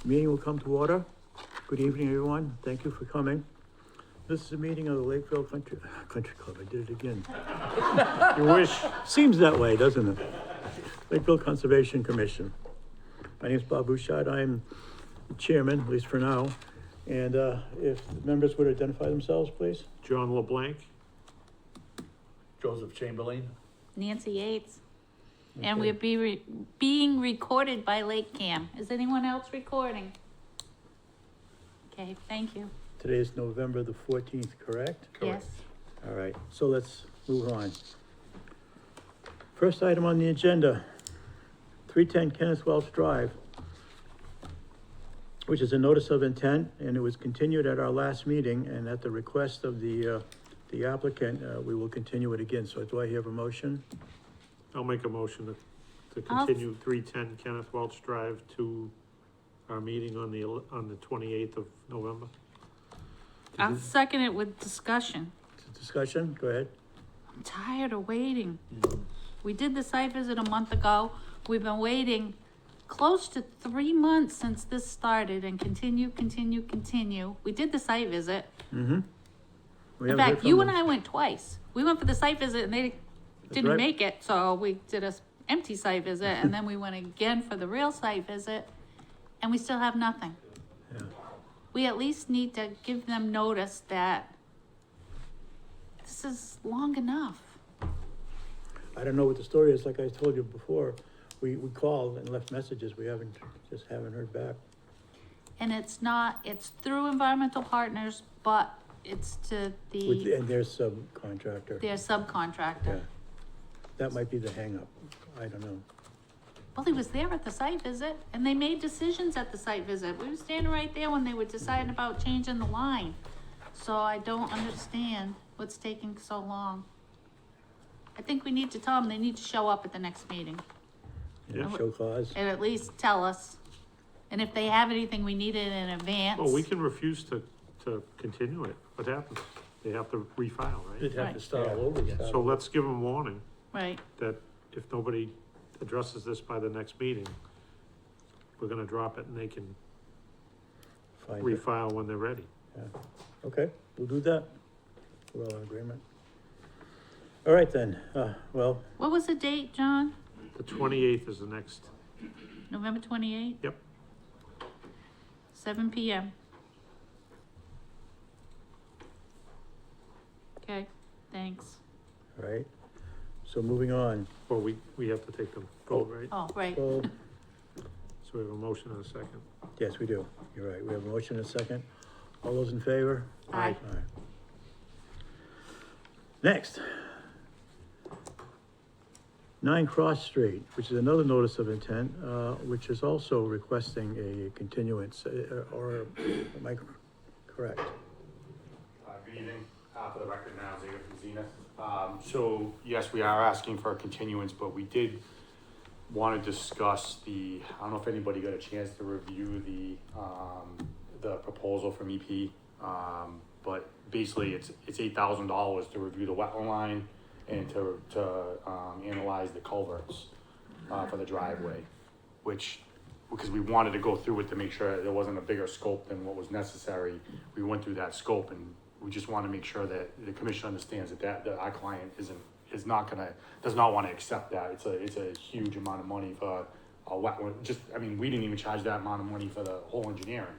Meeting will come to order. Good evening, everyone. Thank you for coming. This is a meeting of the Lakeville Country Club. I did it again. You wish. Seems that way, doesn't it? Lakeville Conservation Commission. My name is Bob Bouchard. I'm the chairman, at least for now. And if the members would identify themselves, please. John LeBlanc. Joseph Chamberlain. Nancy Yates. And Okay. we're being recorded by Lake Cam. Is anyone else recording? Okay, thank you. Today is November the 14th, correct? Yes. All right, so let's move on. First item on the agenda, 310 Kenneth Welch Drive, which is a notice of intent, and it was continued at our last meeting, and at the request of the applicant, we will continue it again. So do I have a motion? I'll make a motion to I'll- continue 310 Kenneth Welch Drive to our meeting on the 28th of November. I'll second it with discussion. Discussion, go ahead. I'm tired of waiting. We did the site visit a month ago. We've been waiting close to 3 months since this started and continue. We did the site visit. Mm-hmm. In fact, you and I went twice. We went for the site visit and they didn't right. make it, so we did a empty site visit and then we went again for the real site visit and we still have nothing. Yeah. We at least need to give them notice that this is long enough. I don't know what the story is, like I told you before, we called and left messages, we just haven't heard back. And it's through environmental partners, but it's to And their subcontractor. their Yeah, subcontractor. that might be the hangup, I don't know. Well, he was there at the site visit and they made decisions at the site visit. We were standing right there when they were deciding about changing the line. So I don't understand what's taking so long. I think we need to tell them they need to show up at the next meeting Yeah, Yeah. show cause. and at least tell us. And if they have anything we need it in advance. Well, we can refuse to continue it. What happens? They have to refile, They'd right? have to start all over again. So let's give them warning Right, that if nobody addresses this by the next meeting, we're gonna drop it and they can Find it. refile when they're ready. Yeah. Okay, we'll do that. We're all in agreement. All right then, well, what was the date, John? The 28th is the next, November 28th? Yep. 7 PM. Okay, thanks. all right, so moving on. well, we have to take the vote, right? Oh, right. So, So we have a motion and a second. yes, we do, you're right, we have a motion and a second. All those in favor? Aye. All right. Next. 9 Cross Street, which is another notice of intent, which is also requesting a continuance, or am I correct? Good evening, for the record now, Zager from Zenith. So, yes, we are asking for a continuance, but we did want to discuss I don't know if anybody got a chance to review the proposal from EP. But basically, it's $8,000 to review the wetland line and to analyze the culverts, for the driveway, because we wanted to go through it to make sure there wasn't a bigger scope than what was necessary. We went through that scope and we just want to make sure that the commission understands that our client does not want to accept that. It's a huge amount of money for a wetland. We didn't even charge that amount of money for the whole engineering.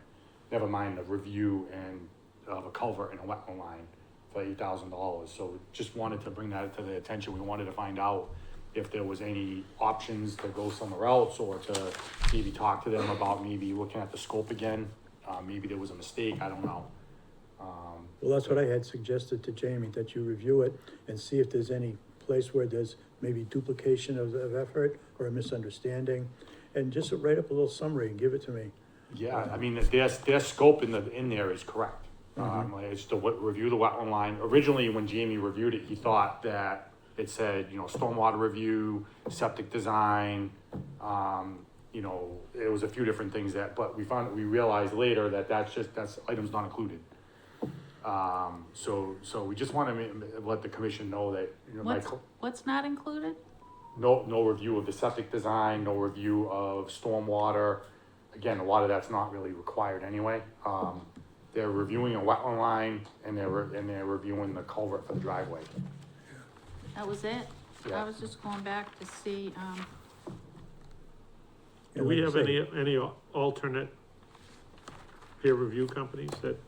Never mind the review and of a culvert and a wetland line for $8,000. So just wanted to bring that to the attention. We wanted to find out if there was any options to go somewhere else or to maybe talk to them about maybe looking at the scope again. Maybe there was a mistake, I don't know. Well, that's what I had suggested to Jamie, that you review it and see if there's any place where there's maybe duplication of effort or a misunderstanding. And just write up a little summary and give it to me. Yeah, their scope in there is correct. It's to review the wetland line. Originally, when Jamie reviewed it, he thought that it said, stormwater review, septic design, it was a few different things but we realized later that that's items not included. So we just want to let the commission know that, What's not included? no review of the septic design, no review of stormwater, again, a lot of that's not really required anyway. They're reviewing a wetland line and they're reviewing the culvert for the driveway. That was it? Yeah. I was just going back to see, Do we like have I say, any alternate peer review companies that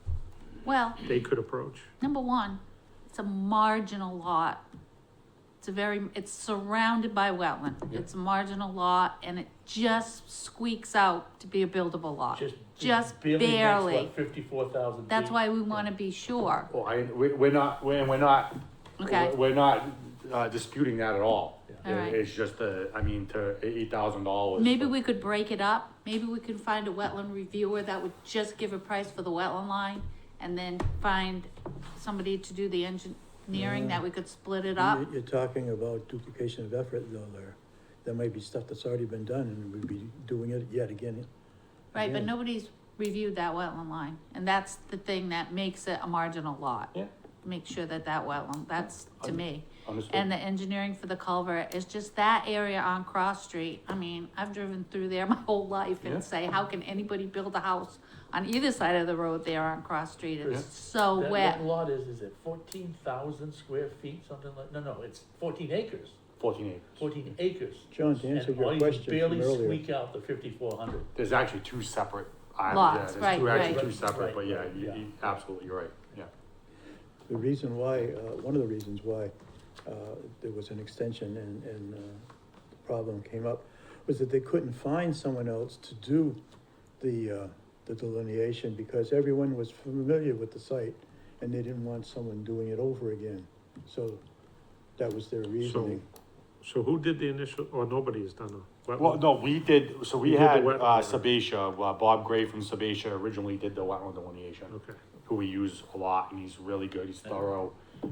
well, they could approach? number one, it's a marginal lot. It's surrounded by wetland. Yeah. It's a marginal lot and it just squeaks out to be a buildable lot. Just barely. Makes, what, 54,000 That's feet? why we wanna be sure. Well, we're not Okay. we're not disputing that at all. All right. It's just to $8,000. Maybe we could break it up. Maybe we could find a wetland reviewer that would just give a price for the wetland line and then find somebody to do the engineering that we could split it up. You're talking about duplication of effort though, there might be stuff that's already been done and we'd be doing it yet again. Right, but again. nobody's reviewed that wetland line, and that's the thing that makes it a marginal lot. Yeah. Make sure that wetland, that's to me. Understood. And the engineering for the culvert is just that area on Cross Street. I mean, I've driven through there my whole life Yeah. and say, how can anybody build a house on either side of the road there on Cross Street? It's so That wet. lot is it 14,000 square feet, something like, no, it's 14 acres, 14 acres. 14 acres. John, to answer And your all you question from barely earlier, squeak out the 5,400. There's actually two separate islands. Lots, Yeah, right, there's right. two separate, Right, but yeah, right, yeah. absolutely, you're right, yeah. the reason why, one of the reasons why, there was an extension and, the problem came up was that they couldn't find someone else to do the delineation because everyone was familiar with the site and they didn't want someone doing it over again. So that was their reasoning. So who did the initial, or nobody has done a wetland? Well, no, we did, so we You did the had, wetland. Sabatier, Bob Gray from Sabatier originally did the wetland delineation, Okay, who we use a lot, and he's really good, he's thorough. We've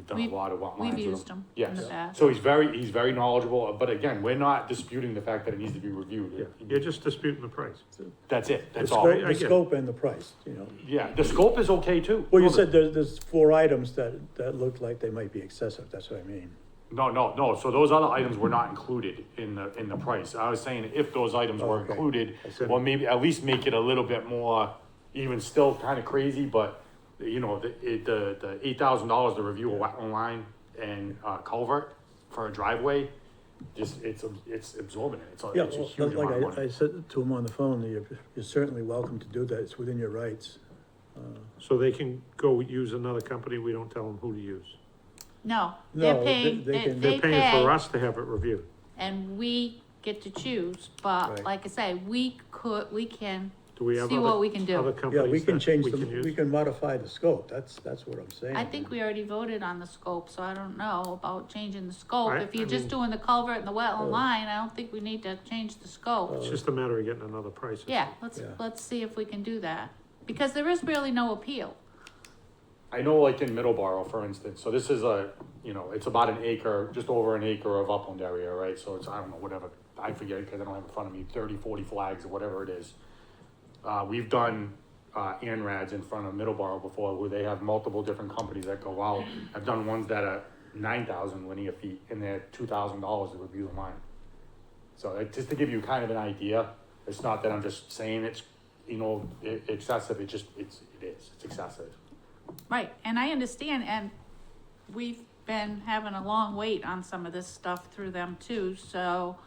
done a We've- lot of wetlands We've with used them in Yes, the past. so he's very knowledgeable, but again, we're not disputing the fact that it needs to be reviewed. yeah, you're just disputing the price. That's it, The that's all. scope, I the get it. scope and the price, you know. Yeah, the scope is okay too. Well, you No, said there's 4 items that looked like they might be excessive, that's what I mean. No, so those other items were not included in the price. I was saying if those items were Okay. included, I said- well, maybe at least make it a little bit more, even still kinda crazy, but, you know, the $8,000 to review a wetland line and, culvert for a driveway, just, it's absorbent, it's Yeah, a well, huge amount of like I money. said to him on the phone, you're certainly welcome to do that, it's within your rights. So they can go use another company, we don't tell them who to use. No, they're No, paying, they they can- They're paying for pay, us to have it reviewed. and we get to choose, but Right. like I say, we can Do we have see what we can do. other Yeah, companies we can that change we them, can use? we can modify the scope, that's what I'm saying. I think we already voted on the scope, so I don't know about changing the scope. I- If you're I just mean- doing the culvert and the wetland Oh. line, I don't think we need to change the scope. It's just a matter of getting another price. Yeah, Yeah. let's see if we can do that, because there is really no appeal. I know like in Middleborough, for instance, so this is it's about an acre, just over an acre of upland area, right? So it's, I don't know, whatever, I forget because I don't have it in front of me, 30, 40 flags or whatever it is. We've done, ANRADs in front of Middleborough before where they have multiple different companies that go out. I've done ones that are 9,000 linear feet and they're $2,000 to review the line. So just to give you kind of an idea, it's not that I'm just saying it's, excessive, it is, it's excessive. Right, and I understand, and we've been having a long wait on some of this stuff through them too, so,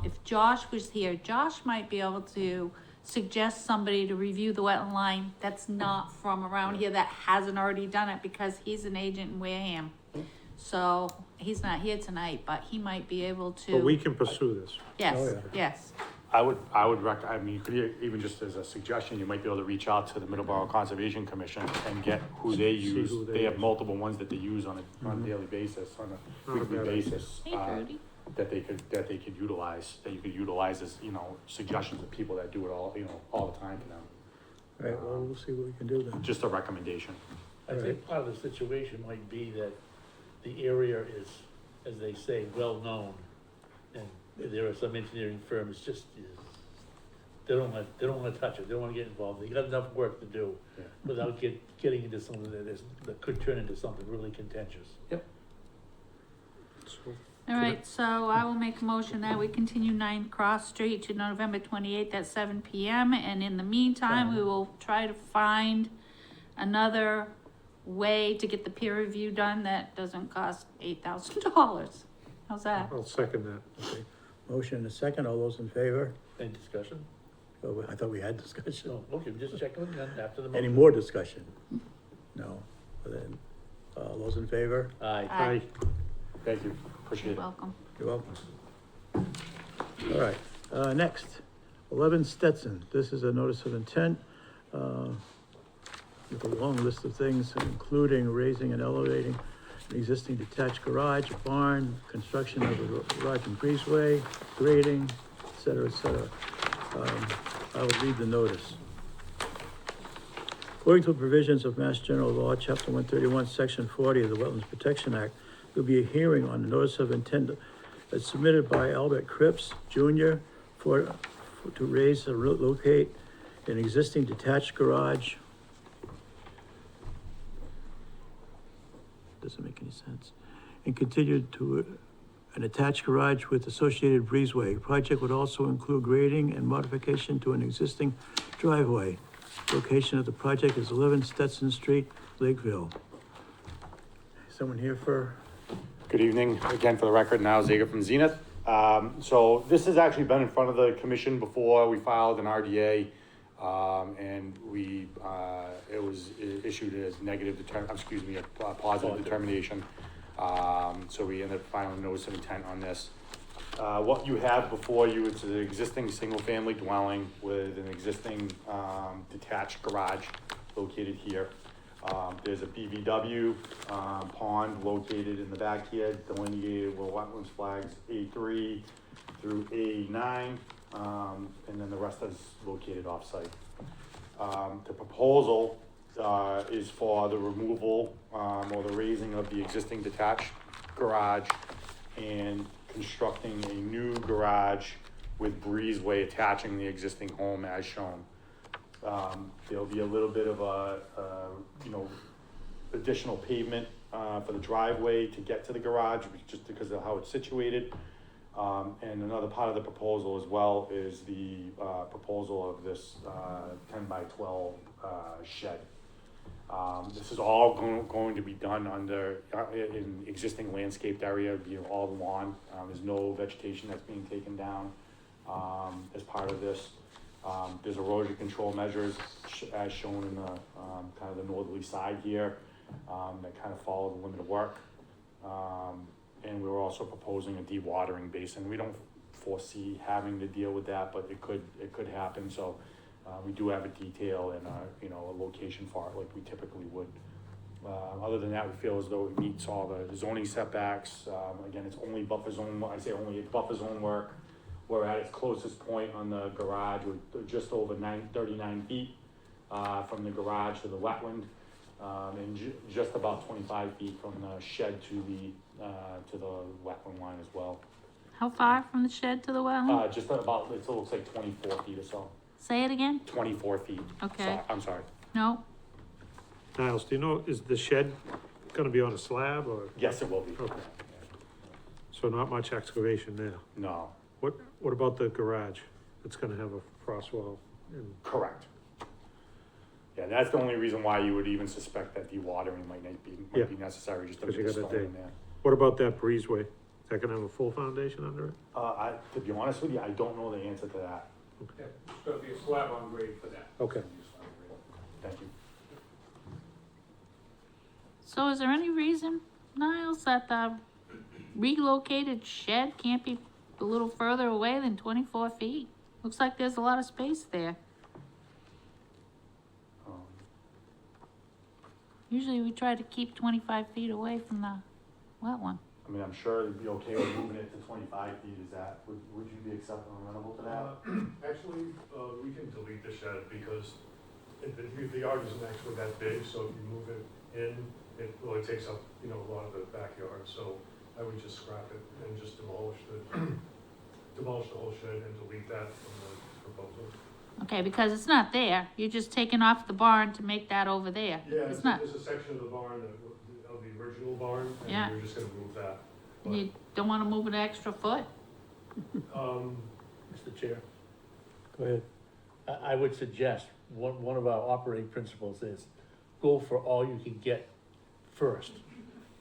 if Josh was here, Josh might be able to suggest somebody to review the wetland line that's not from around here, that hasn't already done it, because he's an agent in Wareham. So, he's not here tonight, but he might be able to. But we can pursue this. Yes, Oh, yeah. yes, I would you could even just as a suggestion, you might be able to reach out to the Middleborough Conservation Commission and get who they See use. who they They have use. multiple ones that they use on a daily basis, on a Not a weekly bad idea. basis. hey Trudy, That they could utilize, that you could utilize as, suggestions of people that do it all the time for them. Right, well, we'll see what we can do then. Just a recommendation. I think part of the situation might be that the area is, as they say, well-known. And there are some engineering firms they don't wanna touch it, they don't wanna get involved, they got enough work to do Yeah. without getting into something that could turn into something really contentious. So All right, so I will make a motion that we continue 9 Cross Street to November 28th at 7 PM. And in the meantime, we will try to find another way to get the peer review done that doesn't cost $8,000. How's that? I'll second that. Okay. Motion and a second, all those in favor? Any discussion? Oh, I thought we had discussion. No, okay, just checking then after the Any motion. more discussion? No. Then, all those in favor? Aye. Aye. Thank you, appreciate You're it. welcome. You're welcome. All right, next, 11 Stetson. This is a notice of intent, with a long list of things, including raising and elevating an existing detached garage, a barn, construction of a garage and breezeway, grading, et cetera, et cetera. I will read the notice. According to the provisions of Mass General Law, Chapter 131, Section 40 of the Wetlands Protection Act, there'll be a hearing on the notice of intent that's submitted by Albert Cripps Jr. to raise or locate an existing detached garage. Doesn't make any sense. And continue to an attached garage with associated breezeway. Project would also include grading and modification to an existing driveway. Location of the project is 11 Stetson Street, Lakeville. Someone here for? Good evening, again for the record, now Zager from Zenith. So this has actually been in front of the commission before. We filed an RDA, and it was issued as a positive determination. So we ended up filing a notice of intent on this. What you have before you is an existing single-family dwelling with an existing, detached garage located here. There's a BVW, pond located in the back here, delineated with wetlands flags A3 through A9, and then the rest is located off-site. The proposal, is for the removal, or the raising of the existing detached garage and constructing a new garage with breezeway attaching the existing home as shown. There'll be a little bit of additional pavement, for the driveway to get to the garage, just because of how it's situated. And another part of the proposal as well is the, proposal of this, 10 by 12, shed. This is all going to be done under, in existing landscaped area, all the lawn. There's no vegetation that's being taken down, as part of this. There's erosion control measures as shown in the, kind of the northerly side here, that kind of follow the limit of work. And we were also proposing a dewatering basin. We don't foresee having to deal with that, but it could happen, so. We do have a detail and a location for it like we typically would. Other than that, we feel as though it meets all the zoning setbacks. Again, it's only buffer zone, I say only buffer zone work. We're at its closest point on the garage, we're just over 39 feet, from the garage to the wetland. And just about 25 feet from the shed to the wetland line as well. How far from the shed to the well? Just about, it looks like 24 feet or so. Say it again? 24 feet. Okay. I'm sorry. No? Niles, do you know, is the shed gonna be on a slab or? Yes, it will be. Okay. So not much excavation there. No, What about the garage? It's gonna have a frost wall and, correct. Yeah, that's the only reason why you would even suspect that dewatering might be necessary, just to Because get you the got stone that in there. what about that breezeway? Is that gonna have a full foundation under it? To be honest with you, I don't know the answer to that. Yeah, it's gonna be a slab on grade for that. Okay. Thank you. So is there any reason, Niles, that the relocated shed can't be a little further away than 24 feet? Looks like there's a lot of space there. Um, Usually we try to keep 25 feet away from the wet one. I mean, I'm sure it'd be okay with moving it to 25 feet, would you be acceptable and amenable to that? Actually, we can delete the shed because the yard isn't actually that big, so if you move it in, it really takes up, a lot of the backyard, so I would just scrap it and just demolish the whole shed and delete that from the proposal. Okay, because it's not there. You're just taking off the barn to make that over there. Yeah, It's not, there's a section of the barn, of the original barn, Yeah. and we're just gonna move that. you don't wanna move an extra foot? Mr. Chair, Go ahead. I would suggest, one of our operating principles is, go for all you can get first.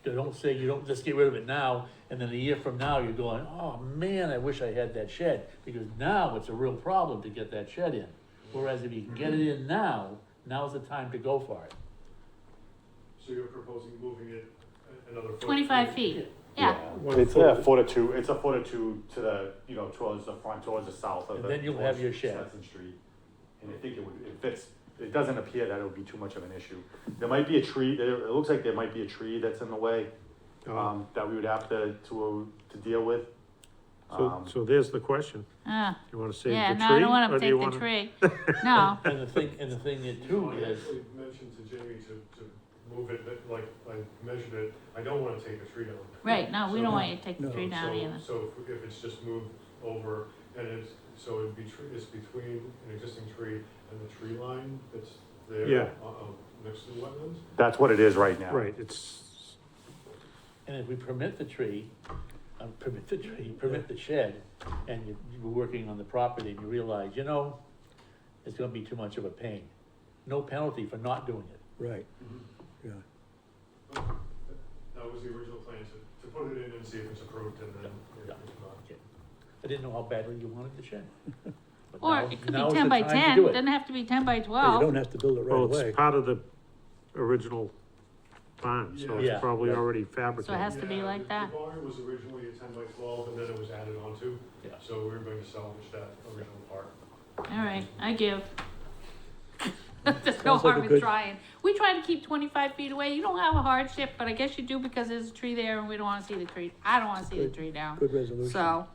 Don't say you don't, just get rid of it now, and then a year from now, you're going, oh man, I wish I had that shed, because now it's a real problem to get that shed in. Whereas if you can get it in now, now's the time to go for it. So you're proposing moving it another foot? 25 feet, yeah. It's a foot or two, it's a foot or two to the, you know, towards the front, towards the south of And the. then you'll have towards your shed. Stetson Street. And I think it fits, it doesn't appear that it would be too much of an issue. There might be a tree, it looks like there might be a tree that's in the way, that we would have to deal with. So there's the question. Ah, You wanna save yeah, the no, tree? I don't or wanna do take you the wanna- tree, no. And the thing that too I is, actually mentioned to Jamie to move it, but like, I measured it, I don't wanna take a tree down. Right, no, we So- don't want you to take the No, tree down So- either. So if it's just moved over, and so it'd be, it's between an existing tree and the tree line that's there? Yeah. Next to the wetlands? That's what it is right now. Right, it's, and if we permit the shed, and you're working on the property and you realize, you know, it's gonna be too much of a pain. No penalty for not doing it. Right, yeah. That was the original plan, to put it in and see if it's approved, and then if Yeah. it's not. Okay. I didn't know how badly you wanted the shed. But Or now- it could be now's 10 the by time to 10, do it. doesn't have to be 10 by Well, you 12. don't have to build it right well, away. it's part of the original barn, so Yeah. it's probably Yeah. already So it fabricated. has to be Yeah, like that. The barn was originally a 10 by 12, and then it was added onto, Yeah. so we were going to salvage that original part. All right, I give. There's no Sounds like a harm in good- trying. We try to keep 25 feet away. You don't have a hardship, but I guess you do because there's a tree there and we don't wanna see the tree. I don't wanna see the Good. tree down. Good resolution. So,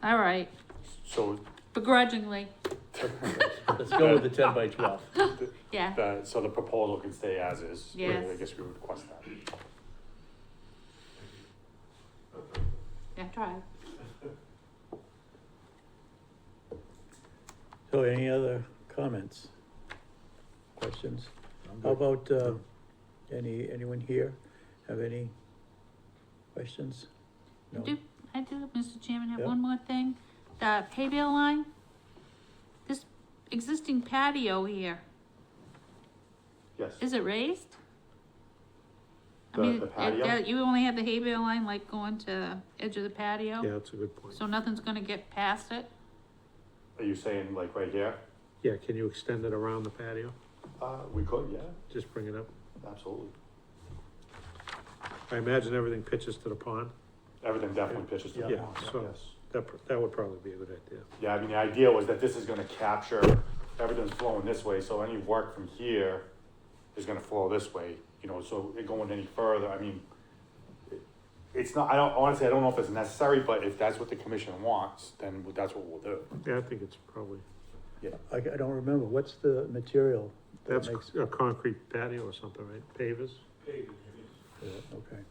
all right, So, begrudgingly, Let's go with the 10 by 12. yeah. so the proposal can stay as is. Yes. I guess we would request that. Yeah, try. So any other comments? Questions? How about, anyone here have any questions? No? I do, Mr. Chairman, have Yeah. one more thing. The hay bale line, this existing patio here, Yes. is it raised? I The- mean, the patio? you only have the hay bale line like going to edge of the patio? Yeah, that's a good point. So nothing's gonna get past it? Are you saying like right here? Yeah, can you extend it around the patio? We could, yeah, Just bring it up. absolutely. I imagine everything pitches to the pond. Everything definitely pitches to the Yeah, pond, so- yes. That would probably be a good idea. Yeah, I mean, the idea was that this is gonna capture, everything's flowing this way, so any work from here is gonna flow this way, you know, so it going any further, I mean, it's not, honestly, I don't know if it's necessary, but if that's what the commission wants, then that's what we'll do. Yeah, I think it's probably, I don't remember, what's the material that that's makes? a concrete patio or something, right? Pavers? Yeah, okay.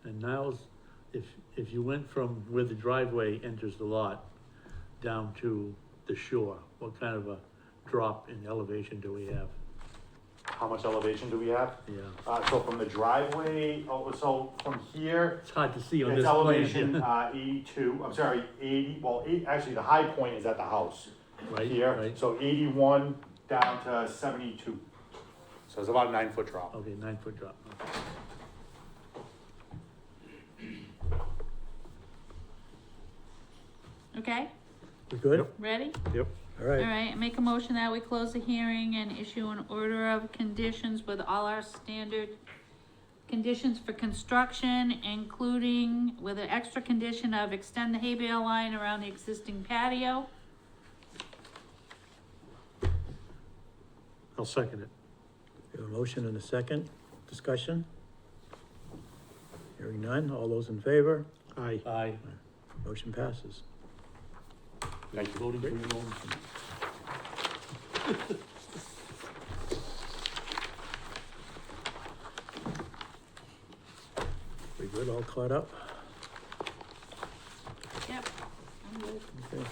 And now's, if you went from where the driveway enters the lot down to the shore, what kind of a drop in elevation do we have? How much elevation do we have? Yeah, So from the driveway, so from here, it's hard to see on it's this plan. elevation, 82, I'm sorry, 80, well, actually, the high point is at the house. Right, Here, right. so 81 down to 72. So it's about a 9-foot drop. Okay, 9-foot drop. Okay, We good? Yep. ready? Yep. All All right, right, I make a motion that we close the hearing and issue an order of conditions with all our standard conditions for construction, including with an extra condition of extend the hay bale line around the existing patio. I'll second it. we have a motion and a second, discussion? Hearing none, all those in favor, Aye. Aye. motion passes. Thank you. Voting for your own. We good, all caught up? Yep. I'm good. Okay.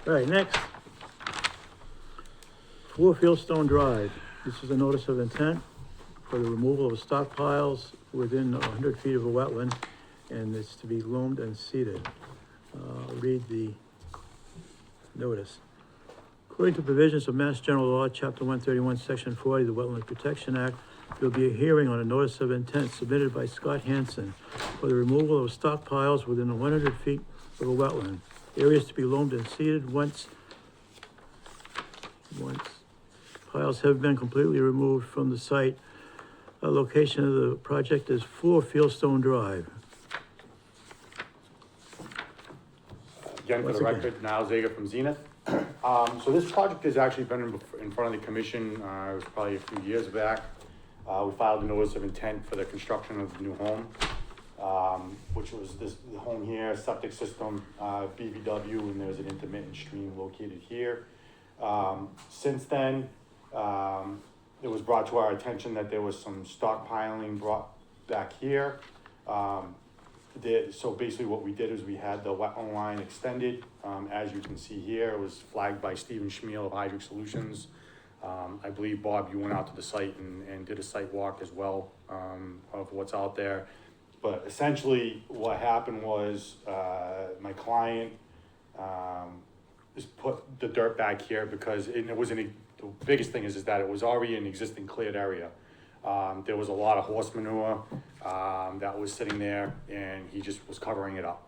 All right, next. 4 Fieldstone Drive. This is a notice of intent for the removal of stockpiles within 100 feet of a wetland and it's to be loomed and seeded. I'll read the notice. According to provisions of Mass General Law, Chapter 131, Section 40, the Wetland Protection Act, there will be a hearing on a notice of intent submitted by Scott Hansen for the removal of stockpiles within 100 feet of a wetland. Areas to be loamed and seeded once piles have been completely removed from the site. Location of the project is 4 Fieldstone Drive. Again, for Once the again. record, Niall Zager from Zenith. So this project has actually been in front of the commission, it was probably a few years back. We filed a notice of intent for the construction of the new home, which was the home here, septic system, BVW, and there's an intermittent stream located here. Since then, it was brought to our attention that there was some stockpiling brought back here. So basically what we did is we had the wetland line extended. As you can see here, it was flagged by Stephen Schmiel of Hydric Solutions. I believe, Bob, you went out to the site and did a site walk as well, of what's out there. But essentially what happened was, my client, just put the dirt back here because it was the biggest thing is that it was already an existing cleared area. There was a lot of horse manure, that was sitting there and he just was covering it up.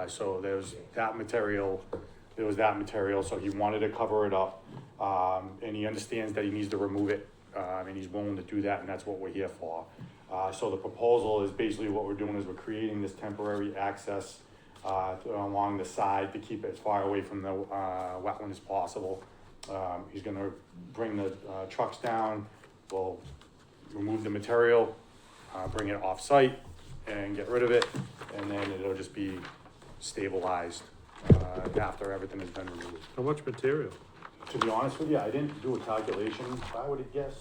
So there was that material, so he wanted to cover it up. And he understands that he needs to remove it, and he's willing to do that, and that's what we're here for. So the proposal is basically what we're doing is we're creating this temporary access, along the side to keep it as far away from the, wetland as possible. He's gonna bring the, trucks down, we'll remove the material, bring it off-site and get rid of it, and then it'll just be stabilized, after everything has been removed. How much material? To be honest with you, I didn't do a calculation, I would guess,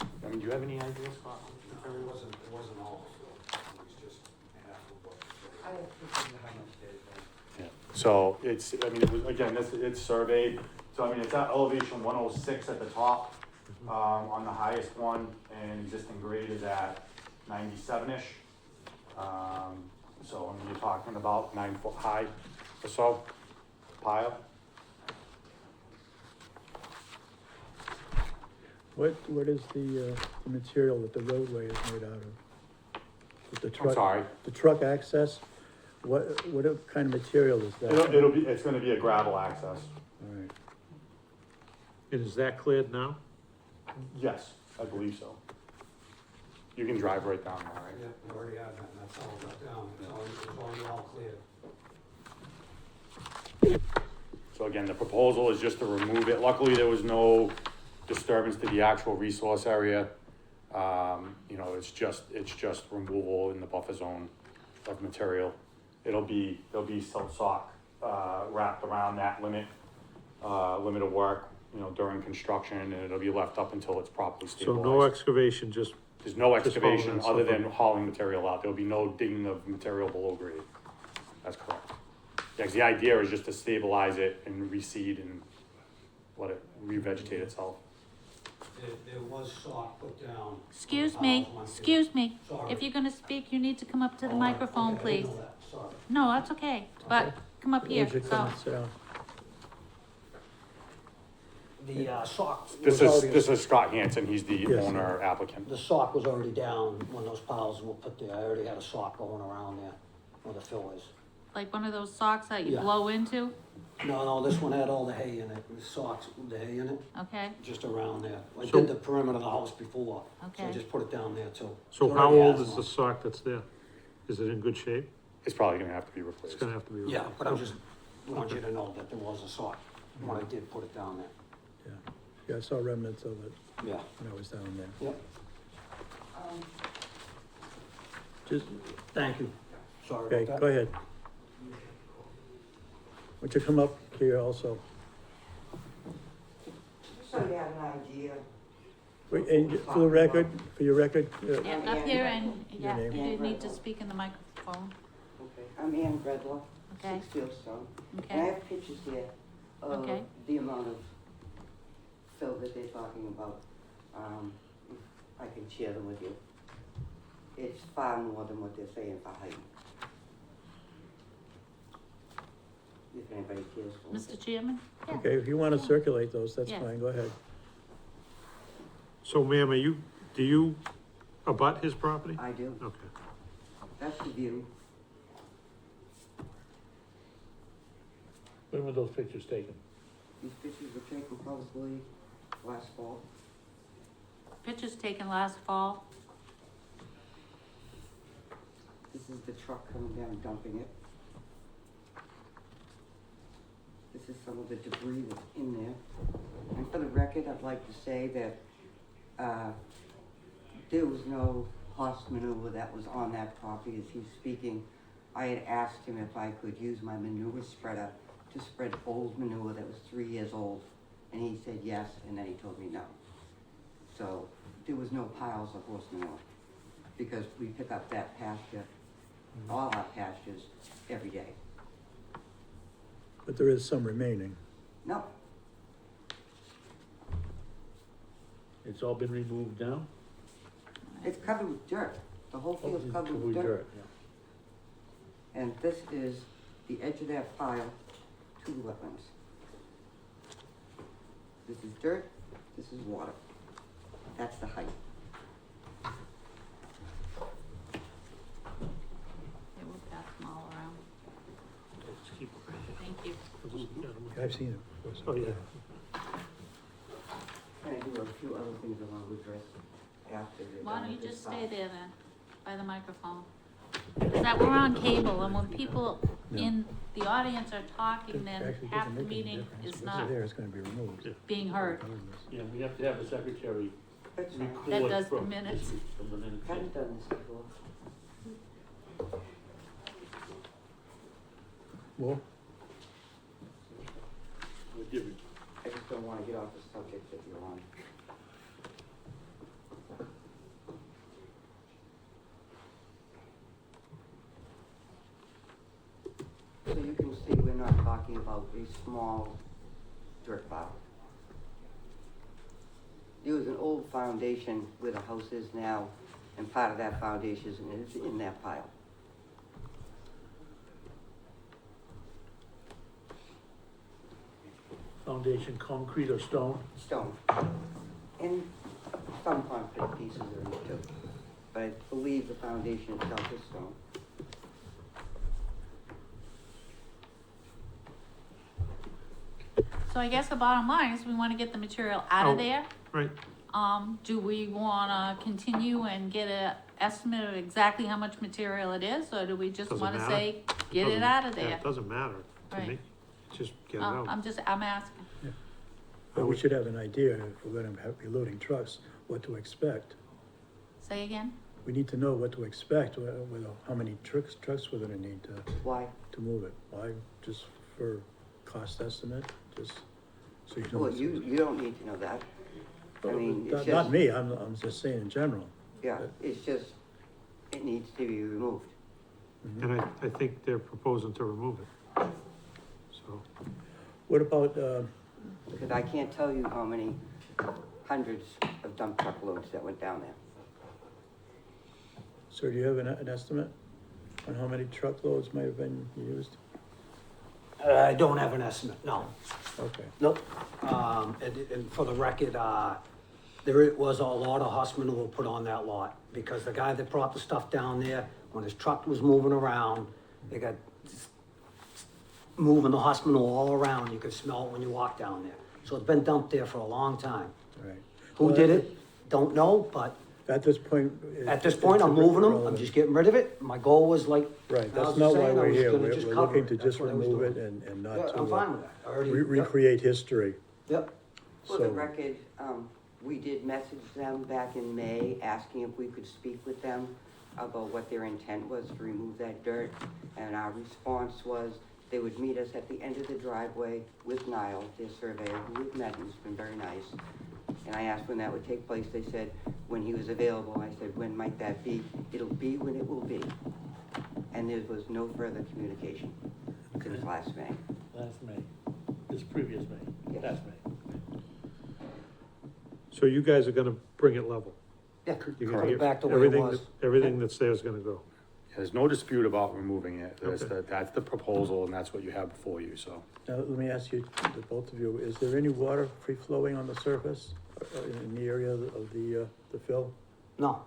I mean, do you have any ideas, Scott? It wasn't all, so it was just half of what. Yeah. So it's, I mean, it was, again, it's surveyed, so I mean, it's at elevation 106 at the top, on the highest one, and existing grade is at 97-ish. So, I mean, you're talking about 9 foot high or so, pile. What is the material that the roadway is made out of? With the I'm truck, sorry, the truck access, what kind of material is that? it's gonna be a gravel access. All right. And is that cleared now? Yes, I believe so. You can drive right down there, right? Yeah, we already have that, and that's all got down, it's already all clear. So again, the proposal is just to remove it. Luckily, there was no disturbance to the actual resource area. You know, it's just removal in the buffer zone of material. There'll be silt sock, wrapped around that limit of work, you know, during construction, and it'll be left up until it's properly So stabilized. no excavation, just, There's no just hauling excavation that other stuff than up. hauling material out. There'll be no digging of material below grade. That's correct. Yeah, 'cause the idea is just to stabilize it and reseed and let it revegetate itself. There was sock put down. Excuse on me, piles once it- excuse me. Sorry. If you're gonna speak, you need to come up to the Oh, microphone, okay, I didn't please. know that, sorry. No, that's okay, but come up here, Would you so. come and sit down? The sock. This was already- is Scott Hansen. He's the Yes. owner applicant. The sock was already down when those piles were put there, I already had a sock going around there, where the fill is. Like one of those socks that you Yeah. blow into, No, this one had all the hay in it, the socks, with the hay in it, okay? just around there. I So- did the perimeter of the house before, so I Okay. just put it down there too. so It how already old has is the one. sock that's there? Is it in good shape? It's probably gonna have to be It's replaced. gonna have to be. Yeah, but I just want you to know that there was a sock when I did put it down there. Yeah, I saw remnants of it Yeah, when I was down there. yep, Just, thank you. Sorry okay, about go that. ahead. Why don't you come up here also? So you have an idea. Wait, and for the record, for your record, Yeah, up here and, yeah, name? you do need to speak in the microphone, Okay. I'm Ann Gredlow, okay? 6 Fieldstone. And I Okay, have pictures here of Okay. the amount of fill that they're talking about. If I can share them with you. It's far more than what they're saying for height. if anybody cares. to look Mr. at- Chairman? Yeah. Okay, if you wanna circulate those, that's Yeah. fine, go ahead. So ma'am, do you abut his property? I do, Okay. that's the view. When were those pictures taken? These pictures were taken probably last fall. Pictures taken last fall. This is the truck coming down and dumping it. This is some of the debris that's in there. And for the record, I'd like to say that, there was no horse manure that was on that property as he's speaking. I had asked him if I could use my manure spreader to spread old manure that was 3 years old, and he said yes, and then he told me no. So, there was no piles of horse manure, because we pick up that pasture, all our pastures, every day. But there is some remaining. No, It's all been removed now? it's covered with dirt, the whole Oh, field's it's covered with dirt. yeah. And this is the edge of that pile to the wetlands. This is dirt, this is water. That's the height. Yeah, we'll pass them all around. Let's keep it right here. Thank you. I'll just get 'em. I've seen it. Oh, yeah. And I do a few other things I want to address after the. Why don't you just stay there then, by the microphone? Is that we're on cable, and when people in the audience are talking, then Actually, it half doesn't the make any meeting difference. is What's not there is gonna be removed. Yeah. being heard. Yeah, we have to have a secretary That's fine. record That does the from- minutes. From the minutes. Haven't done this before. Well, We'll give you- I just don't want to get off the subject that you're on. So you can see we're not talking about a small dirt pile. There was an old foundation where the house is now, and part of that foundation is in that pile. Foundation, concrete or stone? Stone. And some concrete pieces are in it too. But I believe the foundation itself is stone. So I guess the bottom line is we wanna get the material out Oh. of there. Right. Do we wanna continue and get a estimate of exactly how much material it is, or do we just Doesn't wanna matter. say, get it Doesn't- out of yeah, there? It doesn't matter to Right. me. Just get it out. I'm asking. but we should have an idea if we're gonna be loading trucks, what to expect. Say again? We need to know what to expect, with how many trucks we're gonna need Why? to move it. Why, just for cost estimate, just so you know. Well, you don't need to know that. I mean, it's Not just, me, I'm just saying in general. yeah, it's just, it needs to be removed. And I think they're proposing to remove it. So, What about, Because I can't tell you how many hundreds of dump truck loads that went down there. sir, do you have an estimate on how many truckloads might have been used? I don't have an estimate, no. Okay, Nope. And for the record, there was a lot of horse manure put on that lot, because the guy that brought the stuff down there, when his truck was moving around, they got moving the horse manure all around, you could smell it when you walk down there. So it's been dumped there for a long time. all right. Who Well, did it? Don't know, but At this point. at this point, I'm moving them, I'm just getting rid of it. My goal was like, Right, I that's was not just why saying, I we're was here, gonna we're just we're cover looking it. to That's just what I was remove it doing. and not yeah, to I'm fine with that. I already, yep. recreate history. Yep. For the So- record, we did message them back in May, asking if we could speak with them about what their intent was to remove that dirt. And our response was, they would meet us at the end of the driveway with Niall, their surveyor, who we've met, who's been very nice. And I asked when that would take place, they said, when he was available. I said, when might that be? It'll be when it will be. And there was no further communication since last May. Last May, this previous May, Yes. last May. so you guys are gonna bring it level? Yeah, You're cut gonna it get back the way it everything was. that- Everything that's there is gonna go. There's no dispute about removing it. Okay. That's the proposal, and that's what you have before you, so. Now, let me ask you, the both of you, is there any water free flowing on the surface, in the area of the fill? No,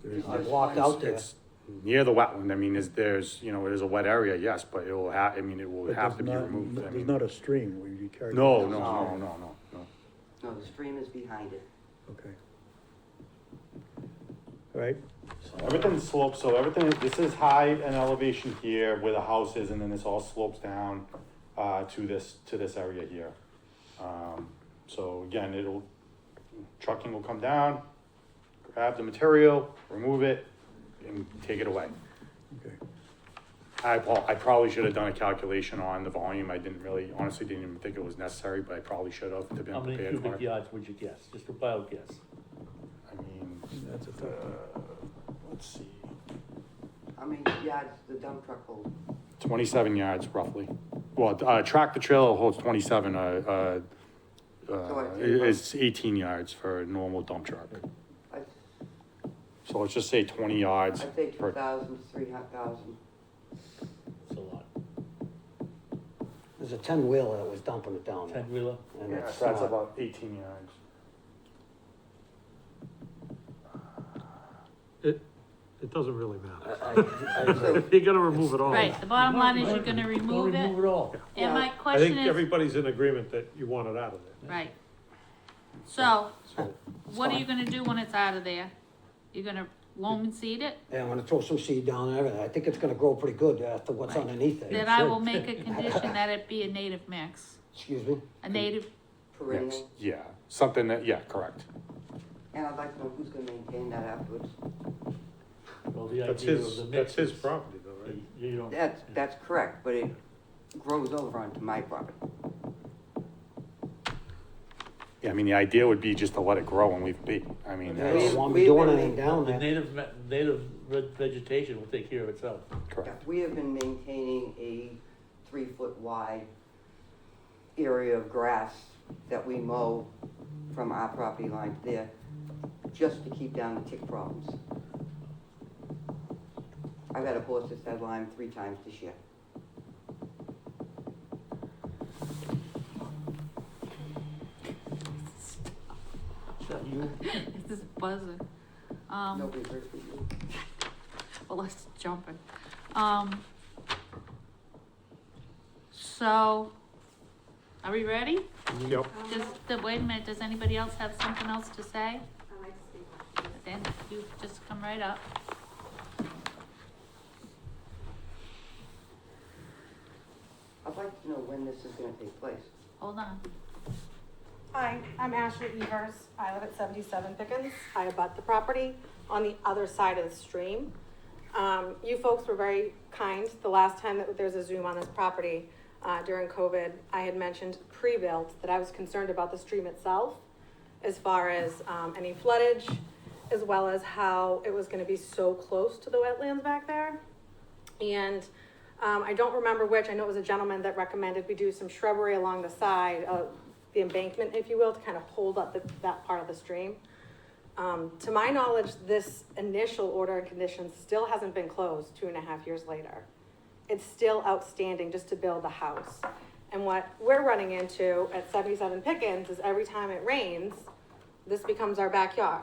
There is I not. walked out there. It's near the wetland, I mean, there's, you know, it is a wet area, yes, but it will I mean, it will But have to there's be not- removed. I There's mean, not a stream where you carry. No, no. No, the stream is behind it. Okay. All right, Everything slopes, so this is high in elevation here where the house is, and then this all slopes down, to this area here. So again, trucking will come down, grab the material, remove it, and take it away. okay. I probably should have done a calculation on the volume, honestly didn't even think it was necessary, but I probably should have to be How many prepared for cubic it. yards would you guess? Just a wild guess. I mean, That's a tough one. let's see, How many yards the dump truck hold? 27 yards roughly. Well, tractor trailer holds 27, it's 18 yards for a normal dump truck. I'd, So let's just say 20 yards. I'd say per- 2,000 to 300,000. It's a lot. There's a 10-wheeler that was dumping it down there. 10-wheeler? And Yeah, it's so that's not- about 18 yards. It doesn't really matter. I agree. You're gonna remove it all. Right, the bottom line is you're gonna Don't remove it, remove it all. and my I question think is, everybody's in agreement that you want it out of there. right. So, So what are you gonna do when it's out of there? You're gonna loam and seed it? Yeah, I'm gonna throw some seed down and everything. I think it's gonna grow pretty good after what's Right. underneath Then it. I will make a condition that it be a native mix, Excuse me? a native, Perennial. yeah, something that, yeah, correct. And I'd like to know who's gonna maintain that afterwards. Well, the That's idea of his, the that's mix his is, property though, right? you don't. That's correct, but it grows over onto my property. Yeah, I mean, the idea would be just to let it grow and leave it be. I mean, They that's don't want me we've doing been- anything down The there. native vegetation will take care of itself. correct. We have been maintaining a 3-foot wide area of grass that we mow from our property line to there, just to keep down the tick problems. I've had a horse that's had Lyme 3 times this year. Is that you? this is buzzing. Nobody heard from you. Well, let's jump in. So, are we ready? Yep. Wait a minute, does anybody else have something else to say? Then you just come right up. I'd like to know when this is gonna take place. Hold on. Hi, I'm Ashley Evers. I live at 77 Pickens. I abut the property on the other side of the stream. You folks were very kind. The last time that there's a Zoom on this property during COVID, I had mentioned pre-built that I was concerned about the stream itself as far as any floodage, as well as how it was going to be so close to the wetlands back there. And I don't remember which. I know it was a gentleman that recommended we do some shrubbery along the side of the embankment, if you will, to kind of hold up that part of the stream. To my knowledge, this initial order and conditions still hasn't been closed 2.5 years later. It's still outstanding just to build the house. And what we're running into at 77 Pickens is every time it rains, this becomes our backyard.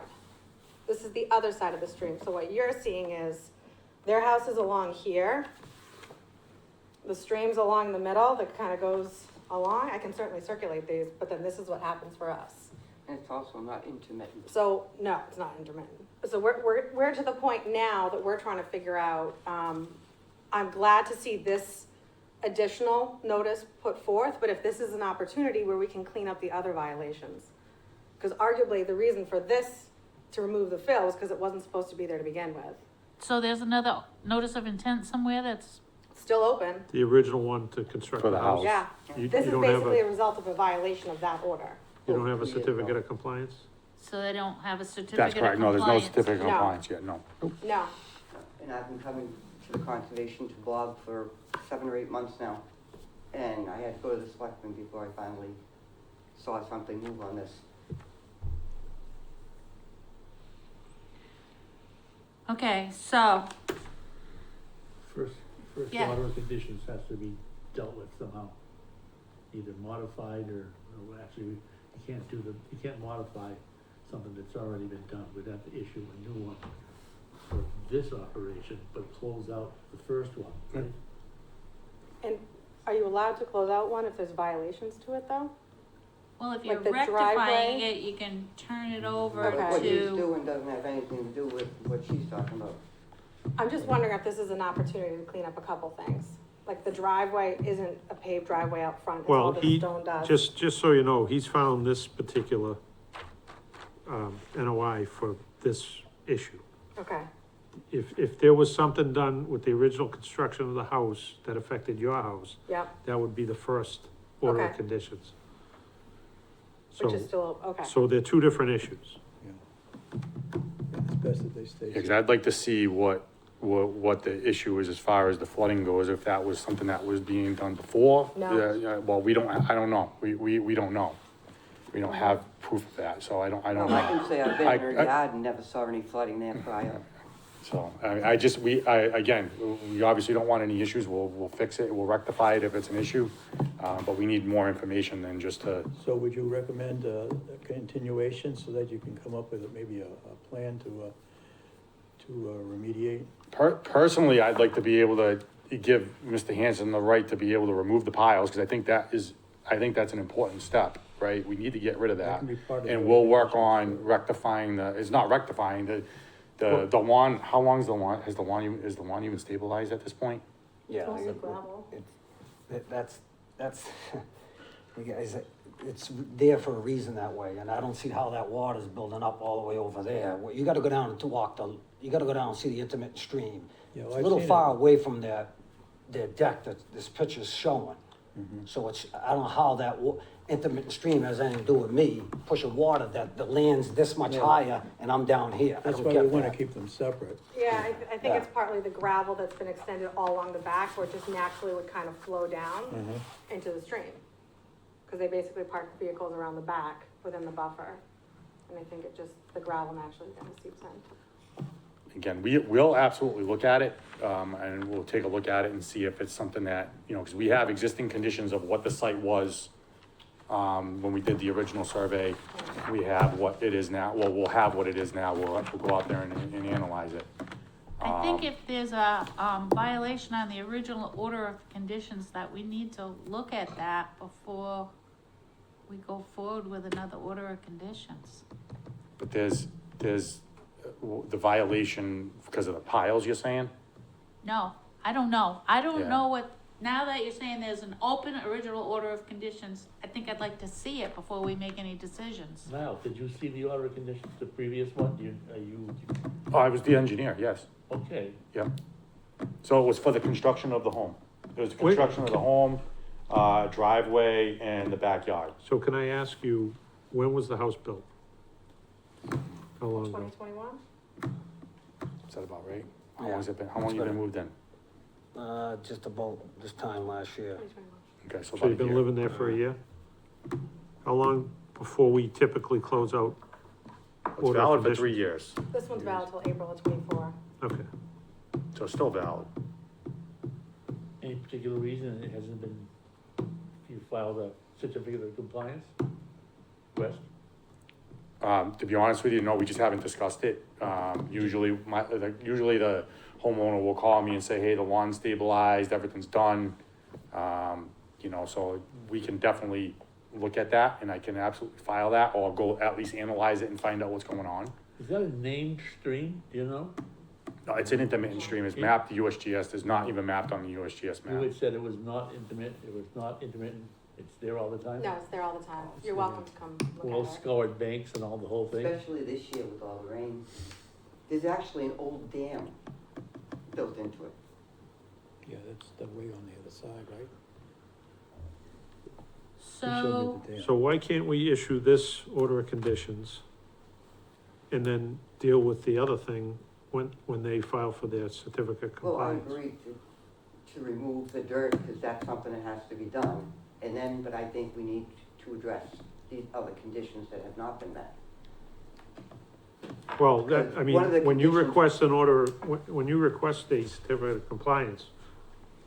This is the other side of the stream. So what you're seeing is their house is along here. The stream's along the middle that kind of goes along. I can certainly circulate these, but then this is what happens for us. And it's also not intermittent. So, no, it's not intermittent. So we're to the point now that we're trying to figure out, I'm glad to see this additional notice put forth, but if this is an opportunity where we can clean up the other violations. Because arguably the reason for this to remove the fill is because it wasn't supposed to be there to begin with. So there's another notice of intent somewhere that's, Still open, The original one to construct For the the house. yeah. You This is don't have basically a, a result of a violation of that order. you don't have a certificate of compliance? so they don't have a certificate That's of correct. No, there's no compliance. certificate of No. compliance yet, no. No, And I've been coming to the conservation to blog for 7 or 8 months now. And I had to go to the selectmen before I finally saw something move on this. Okay, so, First Yeah. order of conditions has to be dealt with somehow, either modified or actually, you can't modify something that's already been done. We'd have to issue a new one for this operation, but close out the first one, right? And are you allowed to close out one if there's violations to it, though? Well, if Like you're the rectifying driveway? it, you can turn it over Okay. What he's to, doing doesn't have anything to do with what she's talking about. I'm just wondering if this is an opportunity to clean up a couple things. Like the driveway isn't a paved driveway out front, it's all Well, the he, stone dust. just so you know, he's found this particular, NOI for this issue. Okay, If there was something done with the original construction of the house that affected your house, yep, that would be the first order of Okay. conditions. which So, is still, okay. so they're two different issues. Yeah. And it's best that they stay. Yeah, cause I'd like to see what the issue is as far as the flooding goes, if that was something that was being done before. No. Yeah, well, we don't, I don't know, we don't know. We don't have proof of that, so I don't Well, I know. can say I've been in her I- yard and never saw any flooding there prior. So, again, we obviously don't want any issues, we'll fix it, we'll rectify it if it's an issue, but we need more information than just to, So would you recommend a continuation so that you can come up with maybe a plan to remediate? personally, I'd like to be able to give Mr. Hanson the right to be able to remove the piles, because I think that's an important step, right? We need to get rid of That that. can be part of And the we'll work regulations. on rectifying it's not rectifying, the lawn, how long is the lawn, is the lawn even stabilized at this point? Yeah. It's mostly it- gravel. That's, you guys, it's there for a reason that way, and I don't see how that water's building up all the way over there. Well, you gotta go down to you gotta go down and see the intermittent stream. Yeah, well, It's a I've little seen far it. away from their deck that this picture's showing. So I don't know how that intermittent stream has anything to do with me pushing water, that the land's this much Yeah. higher and I'm down here. I That's don't why get we wanna that. keep them separate. Yeah, I think Yeah. it's partly the gravel that's been extended all along the back, where it just naturally would kind of flow down into the stream. Cause they basically park vehicles around the back within the buffer. And I think the gravel naturally kind of seeps in. Again, we'll absolutely look at it, and we'll take a look at it and see if it's something that, because we have existing conditions of what the site was, when we did the original survey. We have what it is now, well, we'll have what it is now, we'll go out there and analyze it. I think if there's a, violation on the original order of conditions, that we need to look at that before we go forward with another order of conditions. But there's the violation because of the piles, you're saying? No, I don't know. I don't Yeah. know now that you're saying there's an open original order of conditions, I think I'd like to see it before we make any decisions. Now, did you see the order of conditions, the previous one? Oh, I was the engineer, yes, Okay, yep. So it was for the construction of the home. It was the Wait. construction of the home, driveway, and the backyard. So can I ask you, when was the house built? How long ago? 2021? Is that about right? How long has it been, how long you been moved in? Just about this time last year. 2021. Okay, so So about you've a been year. living there for a year? How long before we typically close out? It's order of valid for conditions? 3 years, This one's valid till April of 24. Okay. so it's still valid. any particular reason it hasn't been, you filed a certificate of compliance? West? To be honest with you, no, we just haven't discussed it. Usually the homeowner will call me and say, hey, the lawn's stabilized, everything's done. So we can definitely look at that and I can absolutely file that or go at least analyze it and find out what's going on. Is that a named stream, do you know? No, it's an intermittent stream, it's mapped to USGS, it's not even mapped on the USGS You map. had said it was not intermittent, it's there all the time? No, it's there all the time. You're welcome to come Well look at it. scoured banks and all the whole thing? Especially this year with all the rain. There's actually an old dam built into it. Yeah, that's the way on the other side, right? You showed So, me the dam. So why can't we issue this order of conditions and then deal with the other thing when they file for their certificate of Well, I compliance? agreed to remove the dirt, because that's something that has to be done. And then, but I think we need to address these other conditions that have not been met. Well, that, I mean, One of the when you conditions- request an order, when you request a certificate of compliance,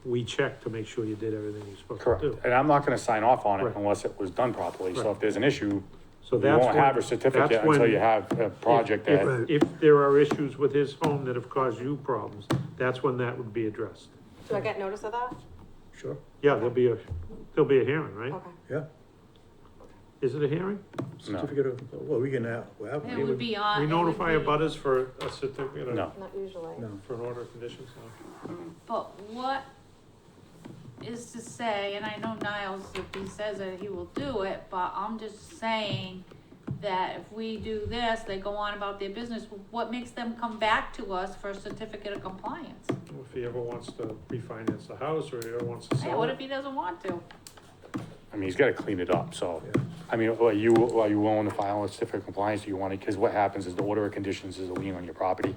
we check to make sure you did everything you're supposed to Correct, do. and I'm not gonna sign off on it Right. unless it was done properly, so Right. if there's an issue, So you that's won't have a when, certificate that's until when- you have a project if, that, if there are issues with his home that have caused you problems, that's when that would be addressed. Do I get notice of that? Sure, Yeah, there'll be a hearing, right? Okay. yeah. Is it a hearing? Certificate of, well, we can, well, It would be on. We it would notify be- abutters for a certificate of? No. Not usually. no. For an order of conditions, no? But what is to say, and I know Niles, if he says that he will do it, but I'm just saying that if we do this, they go on about their business, what makes them come back to us for a certificate of compliance? If he ever wants to refinance the house, or he ever wants to Hey, sell what it. if he doesn't want to? I mean, he's gotta clean it up, so. Yeah. I mean, are you willing to file a certificate of compliance, do you want it, cause what happens is the order of conditions is a lien on your property.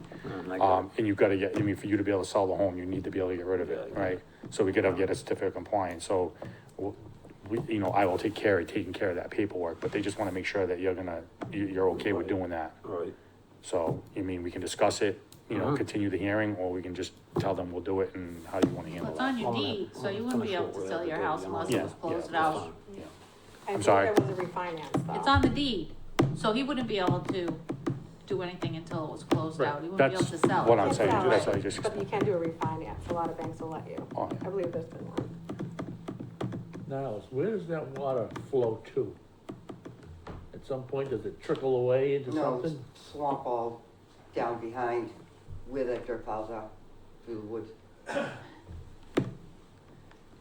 And you've gotta get, I mean, for you to be able to sell the home, you need to be able to get rid of it, right? So we gotta get a certificate of compliance, so, we, you know, I will taking care of that paperwork, but they just wanna make sure that you're okay with doing that. Right. So, I mean, we can discuss it, you know, Uh-huh. continue the hearing, or we can just tell them we'll do it, and how do you wanna Well, handle it's that? on your Well, deed, so you well, wouldn't be finish able what to we sell have your to do, house you know? unless Yeah, it was closed yeah, out. that's fine. I I'm think sorry. there was a refinance though. It's on the deed, so he wouldn't be able to do anything until it was closed Right. out, he wouldn't be able That's to sell it. what I'm Can't saying, sell that's it, what I just But you explained. can do a refinance, a lot of banks will let you. Oh, yeah. I believe there's been one. Niles, where does that water flow to? At some point, does it trickle away into No, something? swamp all down behind where that dirt piles are, through the woods.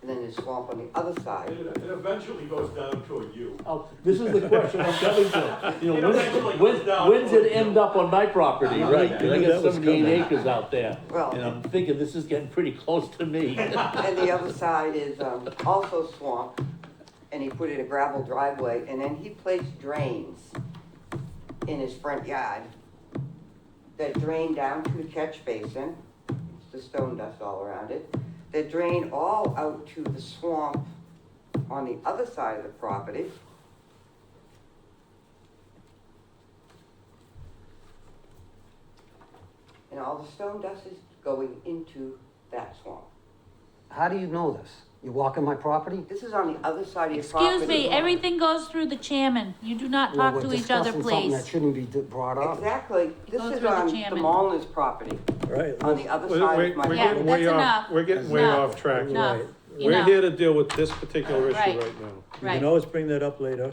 And then there's swamp on the other side. It eventually goes down to a U. Oh, this is the question I'm coming to. You know, Eventually when, goes down when's to it a end U. up on my property, right? 'Cause I knew got that was 78 coming. acres out there, Well- and I'm thinking this is getting pretty close to me. And the other side is, also swamp, and he put in a gravel driveway, and then he placed drains in his front yard that drain down to a catch basin, it's the stone dust all around it, that drain all out to the swamp on the other side of the property. And all the stone dust is going into that swamp. How do you know this? You walk on my property? This is on the other side of your property. Excuse me, everything goes through the chairman, you do not Well, talk we're to each other, discussing something that please. shouldn't be brought up. Exactly. This goes is through the on the chairman. Molnar's property, All right, on the other We're side of my we're Yeah, getting property. way that's off, enough. we're getting way Enough. off track. Enough. Right. We're Enough. here to deal with this particular issue Right. right now. you can Right, always bring that up later.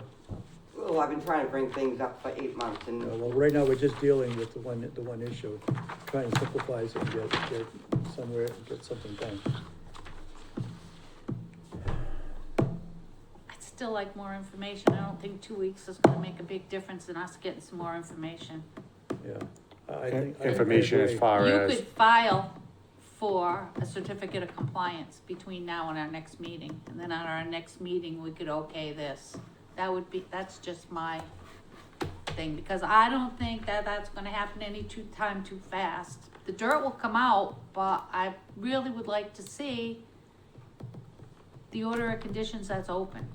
Well, I've been trying to bring things up for 8 months and Well, right now, we're just dealing with the one issue, trying to simplify it and get somewhere, get something done. I'd still like more information, I don't think 2 weeks is gonna make a big difference in us getting some more information. Yeah. I think. Information as agree. far You as, could file for a certificate of compliance between now and our next meeting, and then at our next meeting, we could okay this. That would be, that's just my thing, because I don't think that that's gonna happen time too fast. The dirt will come out, but I really would like to see the order of conditions that's open.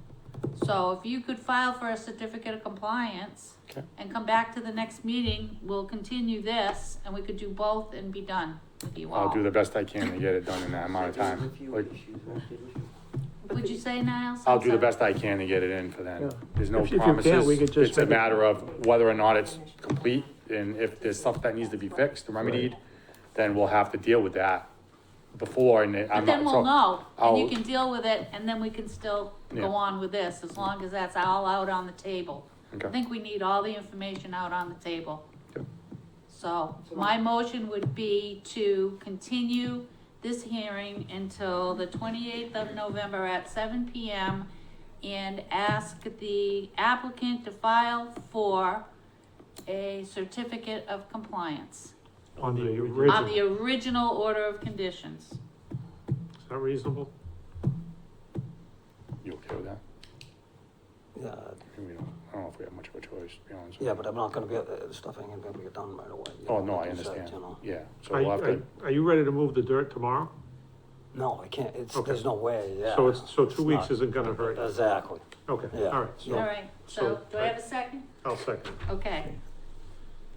So if you could file for a certificate of compliance Okay. and come back to the next meeting, we'll continue this, and we could do both and be done with you all. I'll do the best I can to get it done in that amount of there's a time. few Like, issues, won't there? Would you say, Niles? I'll I'm do the sorry. best I can to get it in for Yeah. then. There's no If you can't, we promises, could just it's a make it- matter of whether or not it's complete, and if there's stuff that needs to be fixed, remedied, then we'll have to deal with that before, and I'm But not. then so we'll know, and you I'll- can deal with it, and then we can still Yeah. go on with this, as long as that's all out on the table. I Okay. think we need all the information out on the table. Okay. So, my motion would be to continue this hearing until the 28th of November at 7 PM, and ask the applicant to file for a certificate of compliance On the on the original, original order of conditions. is that reasonable? You okay with that? Yeah, I don't know if we have much of a choice, to be honest. with yeah, you. but I'm not gonna be, stuff ain't gonna get done right away. you Oh, know, no, I like you said, understand, you know. yeah, so Are, we'll have to, are you ready to move the dirt tomorrow? No, I can't, it's, Okay. there's no way, yeah. So so It's 2 weeks not. isn't gonna hurt. Exactly. Okay, Yeah. all right, All so right, so, so- do I have a second? I'll second. Okay,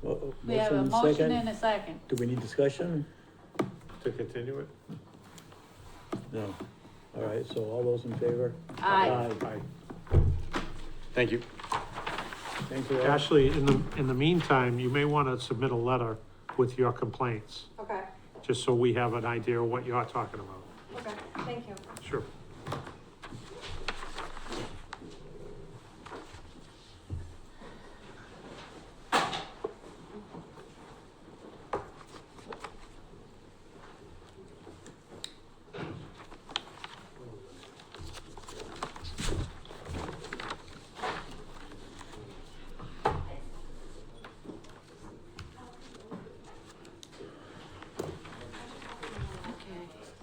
Well, we have a motion second. and a second. Do we need discussion? To continue it? No. All right, so all those in favor? Aye. Aye. Thank you. Thank you all. Ashley, in the meantime, you may wanna submit a letter with your complaints, Okay, just so we have an idea of what you're talking about. okay, thank you. Sure.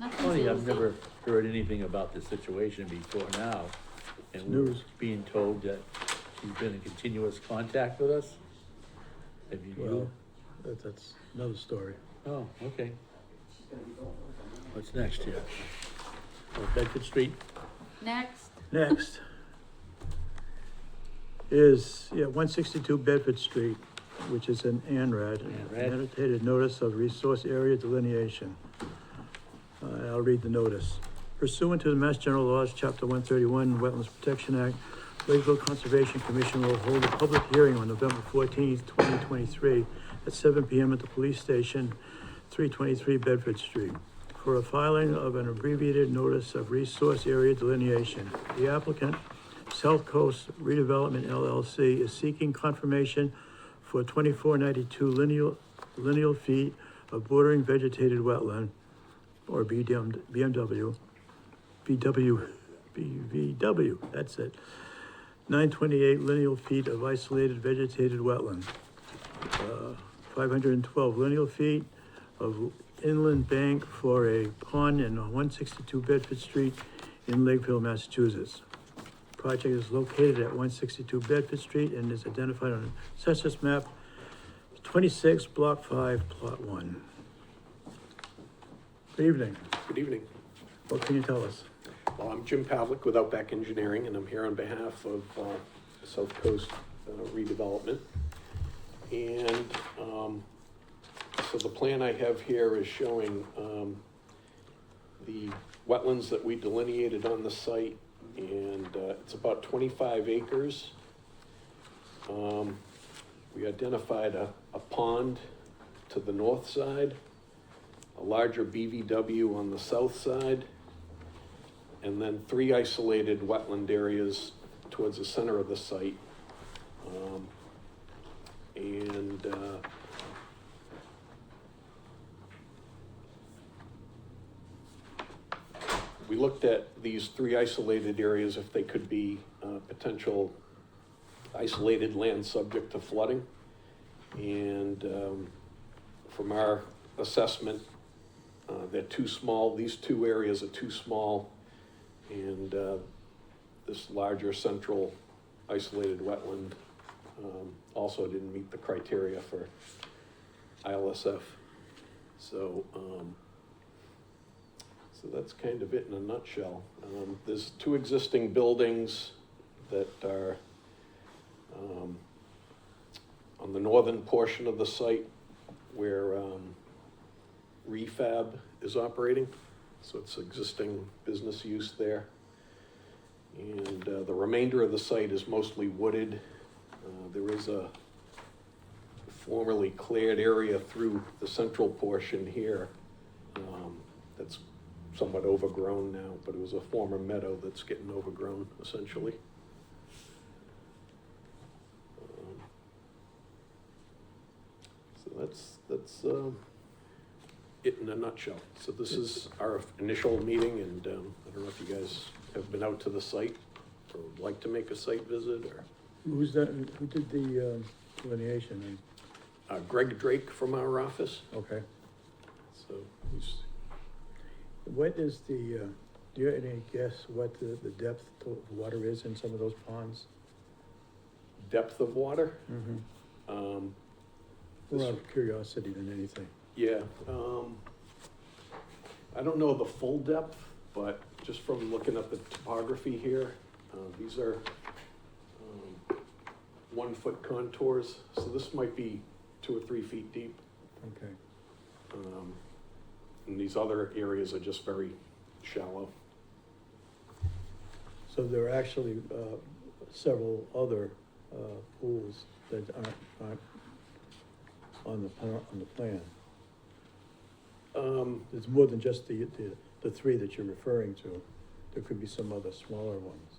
Nothing's Funny, I've easy. never heard anything about this situation before now. And we're News. being told that she's been in continuous contact with us. Have Well, that's another story. Oh, okay. What's next here? Oh, Bedford Street? Next, Next is, 162 Bedford Street, which is in ANRAD. ANRAD. Annotated notice of resource area delineation. I'll read the notice. Pursuant to the Mass General Laws, Chapter 131, Wetlands Protection Act, Lakeville Conservation Commission will hold a public hearing on November 14th, 2023, at 7 PM at the police station, 323 Bedford Street, for a filing of an abbreviated notice of resource area delineation. The applicant, South Coast Redevelopment LLC, is seeking confirmation for 2492 lineal feet of bordering vegetated wetland, or BVW, that's it. 928 lineal feet of isolated vegetated wetland. 512 lineal feet of inland bank for a pond in 162 Bedford Street in Lakeville, Massachusetts. Project is located at 162 Bedford Street and is identified on Census Map 26, Block 5, Plot 1. Good evening. Good evening. What can you tell us? Well, I'm Jim Pavlik with Outback Engineering, and I'm here on behalf of South Coast Redevelopment. And so the plan I have here is showing the wetlands that we delineated on the site, and it's about 25 acres. We identified a pond to the north side, a larger BVW on the south side, and then 3 isolated wetland areas towards the center of the site. We looked at these 3 isolated areas, if they could be potential isolated land subject to flooding. And from our assessment, they're too small. These 2 areas are too small, and this larger central isolated wetland also didn't meet the criteria for ILSF. So that's kind of it in a nutshell. There's 2 existing buildings that are on the northern portion of the site where refab is operating, so it's existing business use there. And the remainder of the site is mostly wooded. There is a formerly cleared area through the central portion here that's somewhat overgrown now, but it was a former meadow that's getting overgrown essentially. So that's it in a nutshell. So this is our initial meeting, and I don't know if you guys have been out to the site or would like to make a site visit, or Who did the delineation? Greg Drake from our office. Okay. So he's, What is the, do you have any guess what the depth of water is in some of those ponds? depth of water. More This- out of curiosity than anything. Yeah, I don't know the full depth, but just from looking at the topography here, these are 1 foot contours, so this might be 2 or 3 feet deep. Okay. And these other areas are just very shallow. So there are actually, several other, pools that aren't on the plan. There's more than just the three that you're referring to. There could be some other smaller ones.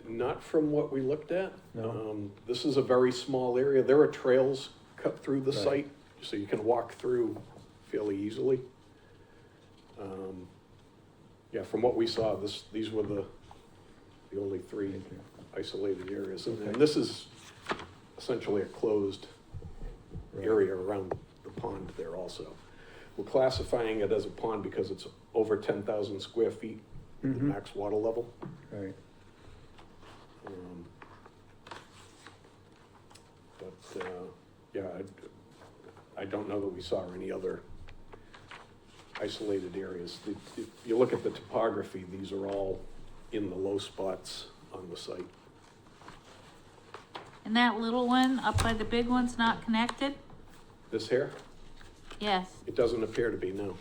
Not from what we looked at. No? This is a very small area. There are trails cut through the Right. site, so you can walk through fairly easily. Yeah, from what we saw, these were the only three Thank you. isolated areas. And Okay. this is essentially a closed Right. area around the pond there also. We're classifying it as a pond because it's over 10,000 square feet, the Mhm. max water level. Right. Um, But, yeah, I don't know that we saw any other isolated areas. If you look at the topography, these are all in the low spots on the site. And that little one up by the big one's not connected? This here, Yes. it doesn't appear to be, no.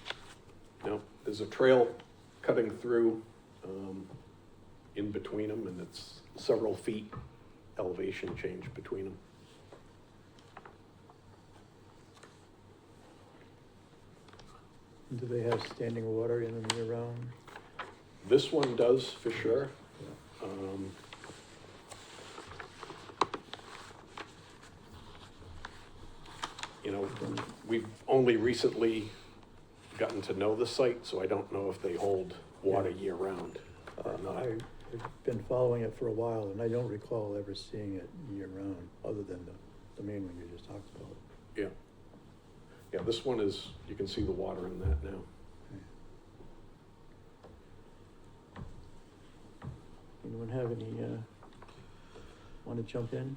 No, there's a trail cutting through, in between them, and it's several feet elevation change between them. Do they have standing water in them year round? This one does, for sure. You know, we've only recently gotten to know the site, so I don't know if they hold water year-round or not. I've been following it for a while, and I don't recall ever seeing it year round, other than the main one you just talked about. Yeah. Yeah, this one is, you can see the water in that now. Anyone have any, wanna jump in?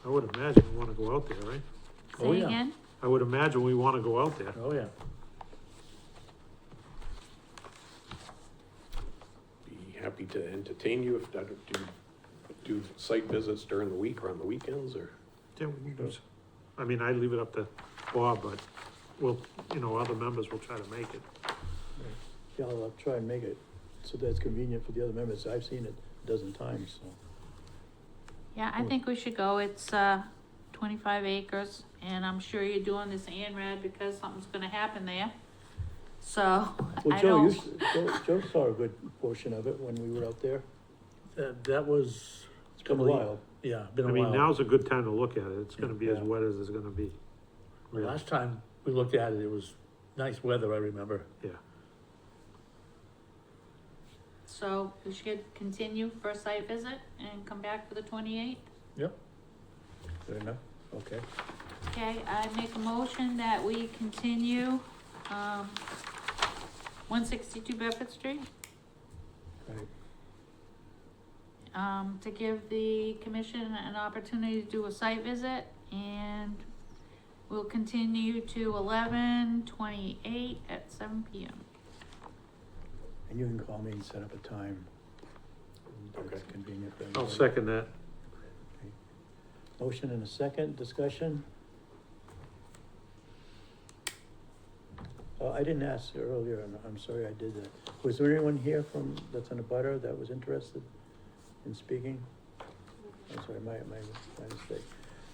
I would imagine we wanna go out there, right? Oh, Say yeah. again? I would imagine we wanna go out there. Oh, yeah. Be happy to entertain you if that, do site visits during the week or on the weekends, or? Yeah, we can do so. I mean, I leave it up to Bob, but we'll, other members will try to make it. Yeah, I'll try and make it so that it's convenient for the other members. I've seen it a dozen times, so. Yeah, I think we should go. It's, 25 acres, and I'm sure you're doing this ANRAD because something's gonna happen there. So, Well, I Joe, don't, Joe saw a good portion of it when we were out there. That was. It's been a while. Yeah, been I a mean, while. now's a good time to look at it. It's gonna be as Yeah. wet as it's gonna be. The last time we looked at it, it was nice weather, I remember. Yeah. so we should continue for a site visit and come back for the 28th. Yep. Good enough? Okay. Okay, I make a motion that we continue, 162 Bedford Street, Right. to give the commission an opportunity to do a site visit, and we'll continue to 11/28 at 7 p.m. And you can call me and set up a time. That's Okay. convenient for I'll everybody. second that. Motion and a second, discussion? I didn't ask earlier, and I'm sorry I did that. Was there anyone here that's on the butter that was interested in speaking? I'm sorry, my mistake.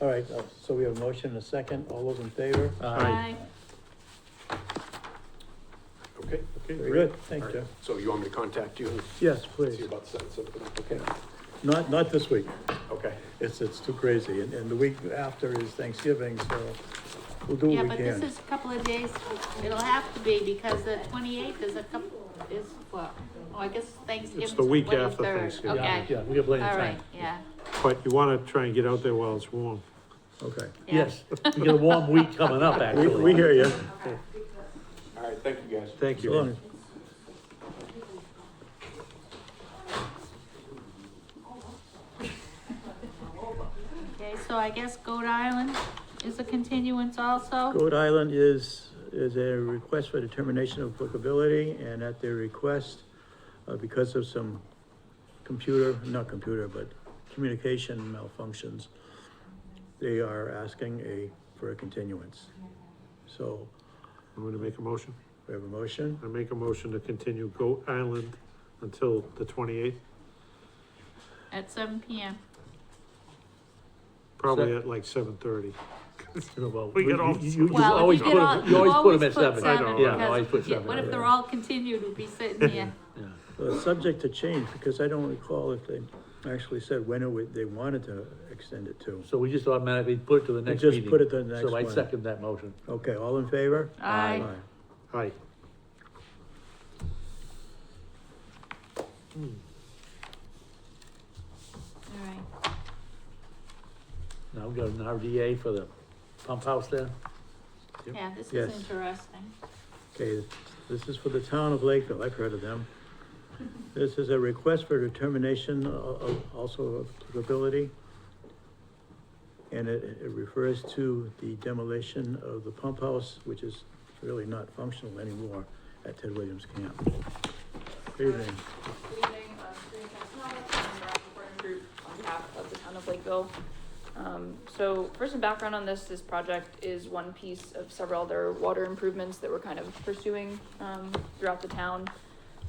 All right, so we have a motion and a second, all those in favor? Aye. Okay. Okay, very good, thanks, All right. Jeff. So you want me to contact you and Yes, see please. about setting something up? Okay. Not this week, Okay. it's too crazy, and the week after is Thanksgiving, so we'll do Yeah, what we but this can. is a couple of days, it'll have to be, because the 28th is what? Oh, I guess Thanksgiving's It's the week the after 23rd. Thanksgiving. Okay, Yeah, we got plenty of all time. right, yeah, But you wanna try and get out there while it's warm. Okay. yeah. Yes, we got a warm week coming up, actually. We hear you. All right, thank you, guys. Thank So long. you. Okay, so I guess Goat Island is a continuance also? Goat Island is a request for determination of applicability, and at their request, because of some but communication malfunctions, they are asking for a continuance. So, I'm gonna make a motion. We have a motion? I make a motion to continue Goat Island until the 28th, At 7 p.m. probably at like 7:30. Well, We get all- you Well, always if put you them, did you all, always put them at put seven. I know, Yeah, right. always put because, seven. what if they're all continued, we'd be sitting here. Yeah. Well, it's subject to change, because I don't recall if they actually said when they wanted to extend it to. So we just automatically put it to the next just meeting. put it to the next So I one. second that motion. Okay, all in favor? Aye. Aye. All right. Now we got an RDA for the pump house there. Yeah, this Yes. is interesting. Okay, this is for the town of Lakeville, I've heard of them. This is a request for determination also of applicability. And it refers to the demolition of the pump house, which is really not functional anymore at Ted Williams Camp. Good evening. Good evening, Serena Casanova, I'm the reporting group on behalf of the town of Lakeville. So for some background on this project is one piece of several other water improvements that we're kind of pursuing throughout the town.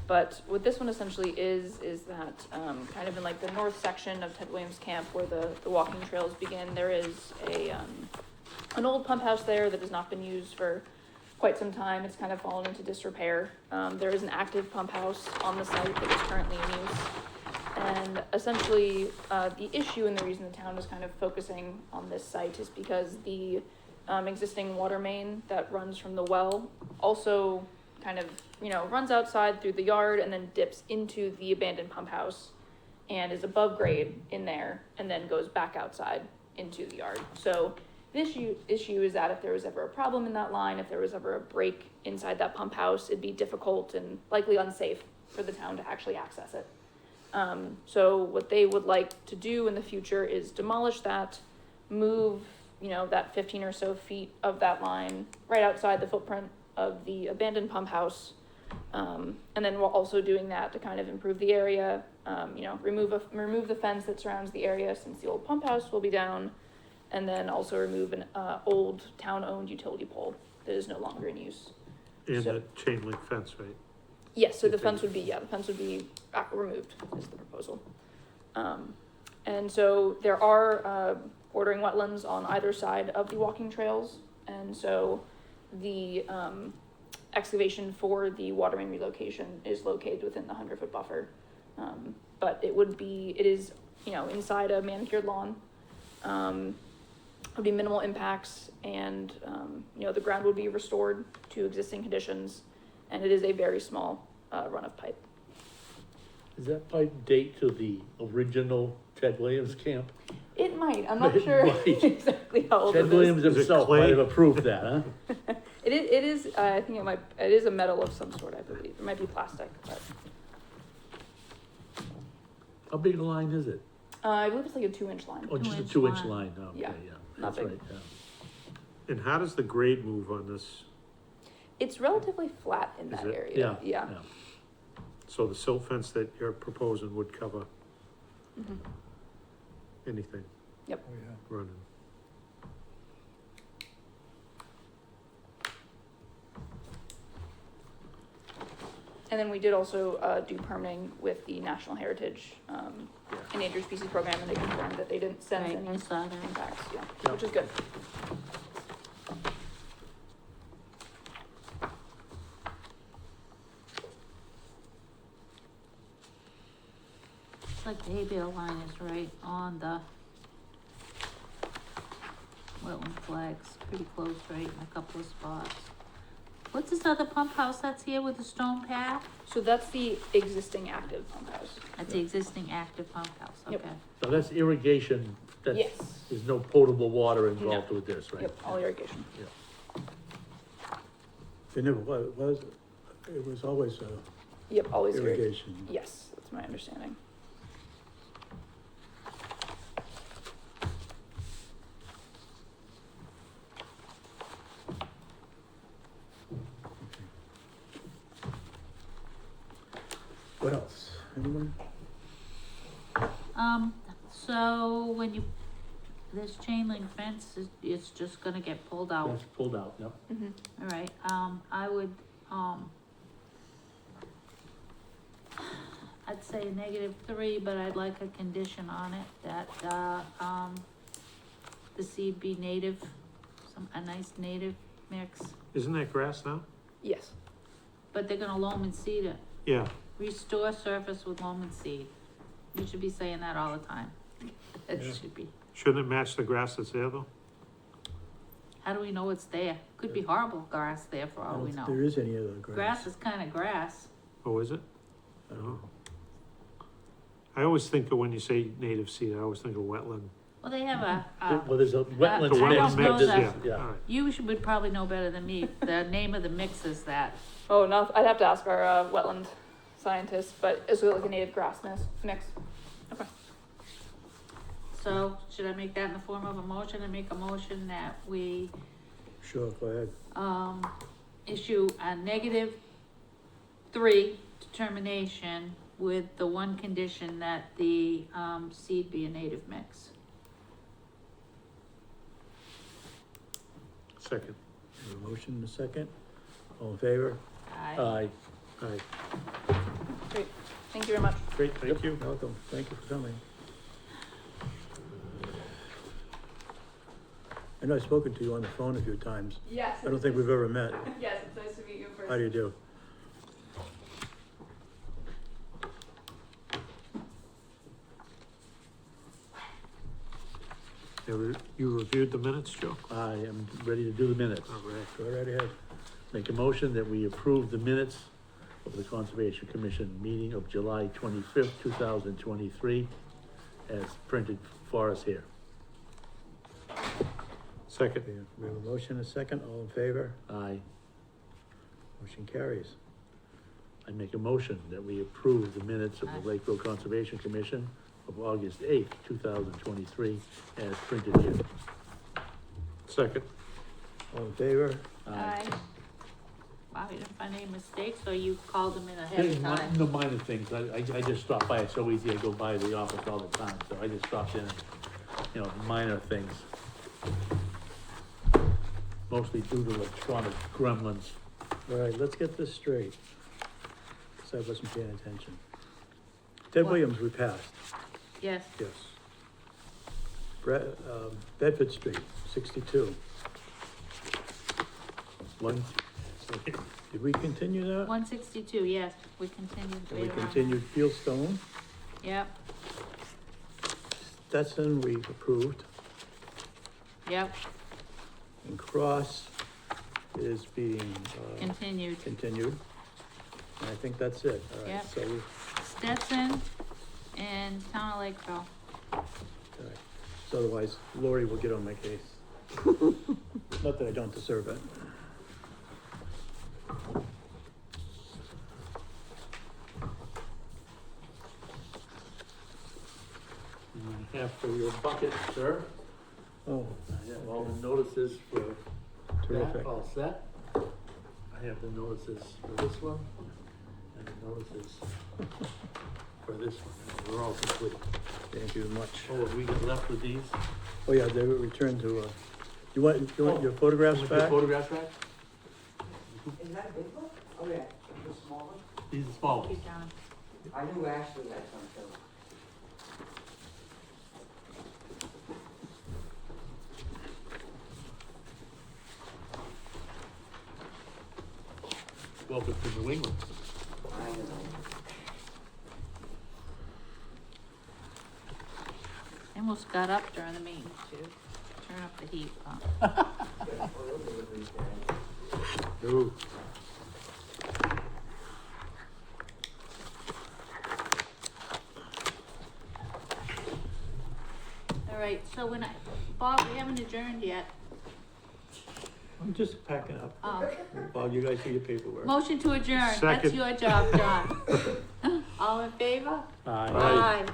But what this one essentially is that kind of in like the north section of Ted Williams Camp where the walking trails begin, there is an old pump house there that has not been used for quite some time. It's kind of fallen into disrepair. There is an active pump house on the site that is currently in use. And essentially, the issue and the reason the town is kind of focusing on this site is because the existing water main that runs from the well also kind of, runs outside through the yard and then dips into the abandoned pump house and is above grade in there and then goes back outside into the yard. So the issue is that if there was ever a problem in that line, if there was ever a break inside that pump house, it'd be difficult and likely unsafe for the town to actually access it. So what they would like to do in the future is demolish that, move, that 15 or so feet of that line right outside the footprint of the abandoned pump house. And then we're also doing that to kind of improve the area, remove the fence that surrounds the area since the old pump house will be down, and then also remove an old town-owned utility pole that is no longer in use. And So- the chain link fence, right? Yes, so the fence would be removed is the proposal. And so there are bordering wetlands on either side of the walking trails. And so the excavation for the water main relocation is located within the 100-foot buffer. But it is, inside a manicured lawn. Would be minimal impacts and, the ground would be restored to existing conditions. And it is a very small run of pipe. Does that pipe date to the original Ted Williams camp? It might. I'm not It sure might. exactly how old Ted it is. Williams Is it himself clay? might have approved that, huh? It is. I think it is a metal of some sort. I believe it might be plastic, but How big a line is it? I believe it's like a 2-inch line. Oh, just a 2-inch 2-inch line. line, okay, Yeah, yeah, not that's big. right, yeah. And how does the grade move on this? It's relatively flat in Is that it? area. Yeah. So the silt fence that you're proposing would cover Mhm. anything Oh, yeah. running? And then we did also do permitting with the National Heritage Endangered Species Program, and they confirmed that they didn't sense Right, any I saw that. impacts. Yeah, Yeah. which is good. It's like the Haybill line is right on the wetland flags, pretty close, right, in a couple of spots. What's this other pump house that's here with the stone pad? So that's the existing active pump house. That's the existing active pump house, Yep. okay. So that's irrigation, that's, Yes. there's no potable water involved No. with this, right? Yep, all irrigation. It never was, it was always Yep, always irrigation. irrigation. Yes, that's my understanding. What else? Anyone? So when you, this chain link fence it's just gonna get pulled out. That's pulled out, yep. Mm-hmm. All right, I would, I'd say a -3, but I'd like a condition on it that, the seed be native, a nice native mix, Isn't that grass now? Yes. but they're gonna loam and seed it. Yeah, Restore surface with loam and seed. You should be saying that all the time. It Yeah. should be. shouldn't it match the grass that's there though? How do we know it's there? Could be horrible grass there for I all don't we think know. there is any other grass. Grass is kinda grass. Oh, is it? I don't know. I always think of, when you say native seed, I always think of wetland. Well, they have a, Well, there's a The wetlands I wetland don't know mix, that. yeah, Yeah. all right. would probably know better than me. The name of the mix is that. Oh, no, I'd have to ask our wetland scientist, but it's like a native grass mix. Okay. So should I make that in the form of a motion? I make a motion that we, Sure, go ahead. issue a -3 determination with the one condition that the, seed be a native mix. Second. A motion and a second. All in favor? Aye. Aye. Great. Thank you very much. Great, thank you. Welcome, thank you for coming. I know I've spoken to you on the phone a few times. Yes. I don't think we've ever met. Yes, it's nice to meet you in person. How do you do? You reviewed the minutes, Joe? I am ready to do the minutes. All right. Go right ahead. Make a motion that we approve the minutes of the Conservation Commission meeting of July 25th, 2023, as printed for us here. Second. We have a motion and a second. All in favor? Aye. Motion carries. I make a motion that we approve the minutes of Aye. the Lakeville Conservation Commission of August 8th, 2023, as printed here. Second. All in favor? Aye. Wow, you didn't find any mistakes, or you called them in ahead of time? No minor things, I just stopped by, it's so easy, I go by the office all the time, so I just stopped in, minor things. Mostly due to electronic gremlins. All right, let's get this straight. Because I wasn't paying attention. Ted What? Williams, we passed. Yes, Yes. Bedford Street, 62. One, Did we continue that? 162, yes, we continued And we later on. continued Fieldstone. Yep, Stetson, we approved. yep, And Cross is being continued. continued. And I think that's it. All right, Yep. so we, Stetson and Town of Lakeville. all right. So otherwise Lori will get on my case. Not that I don't deserve it. I have for your bucket, sir. Oh, I have all the notices for terrific. that, all set. I have the notices for this one, and the notices for this one, they're all complete. Thank you much. Oh, have we got left with these? Oh, yeah, they were returned to, you want your photographs Want your back? photographs back? Is that a big one? Oh, yeah, the small one? These are small ones. Keep going. I knew Ashley had some too. Welcome to New England. I know. I almost got up during the meeting to turn up the heat, huh? Ooh. All right, so Bob, we haven't adjourned yet. I'm just packing up. Oh, While you guys do your paperwork. motion to adjourn, that's Second. your job, John. All in favor? Aye. Aye.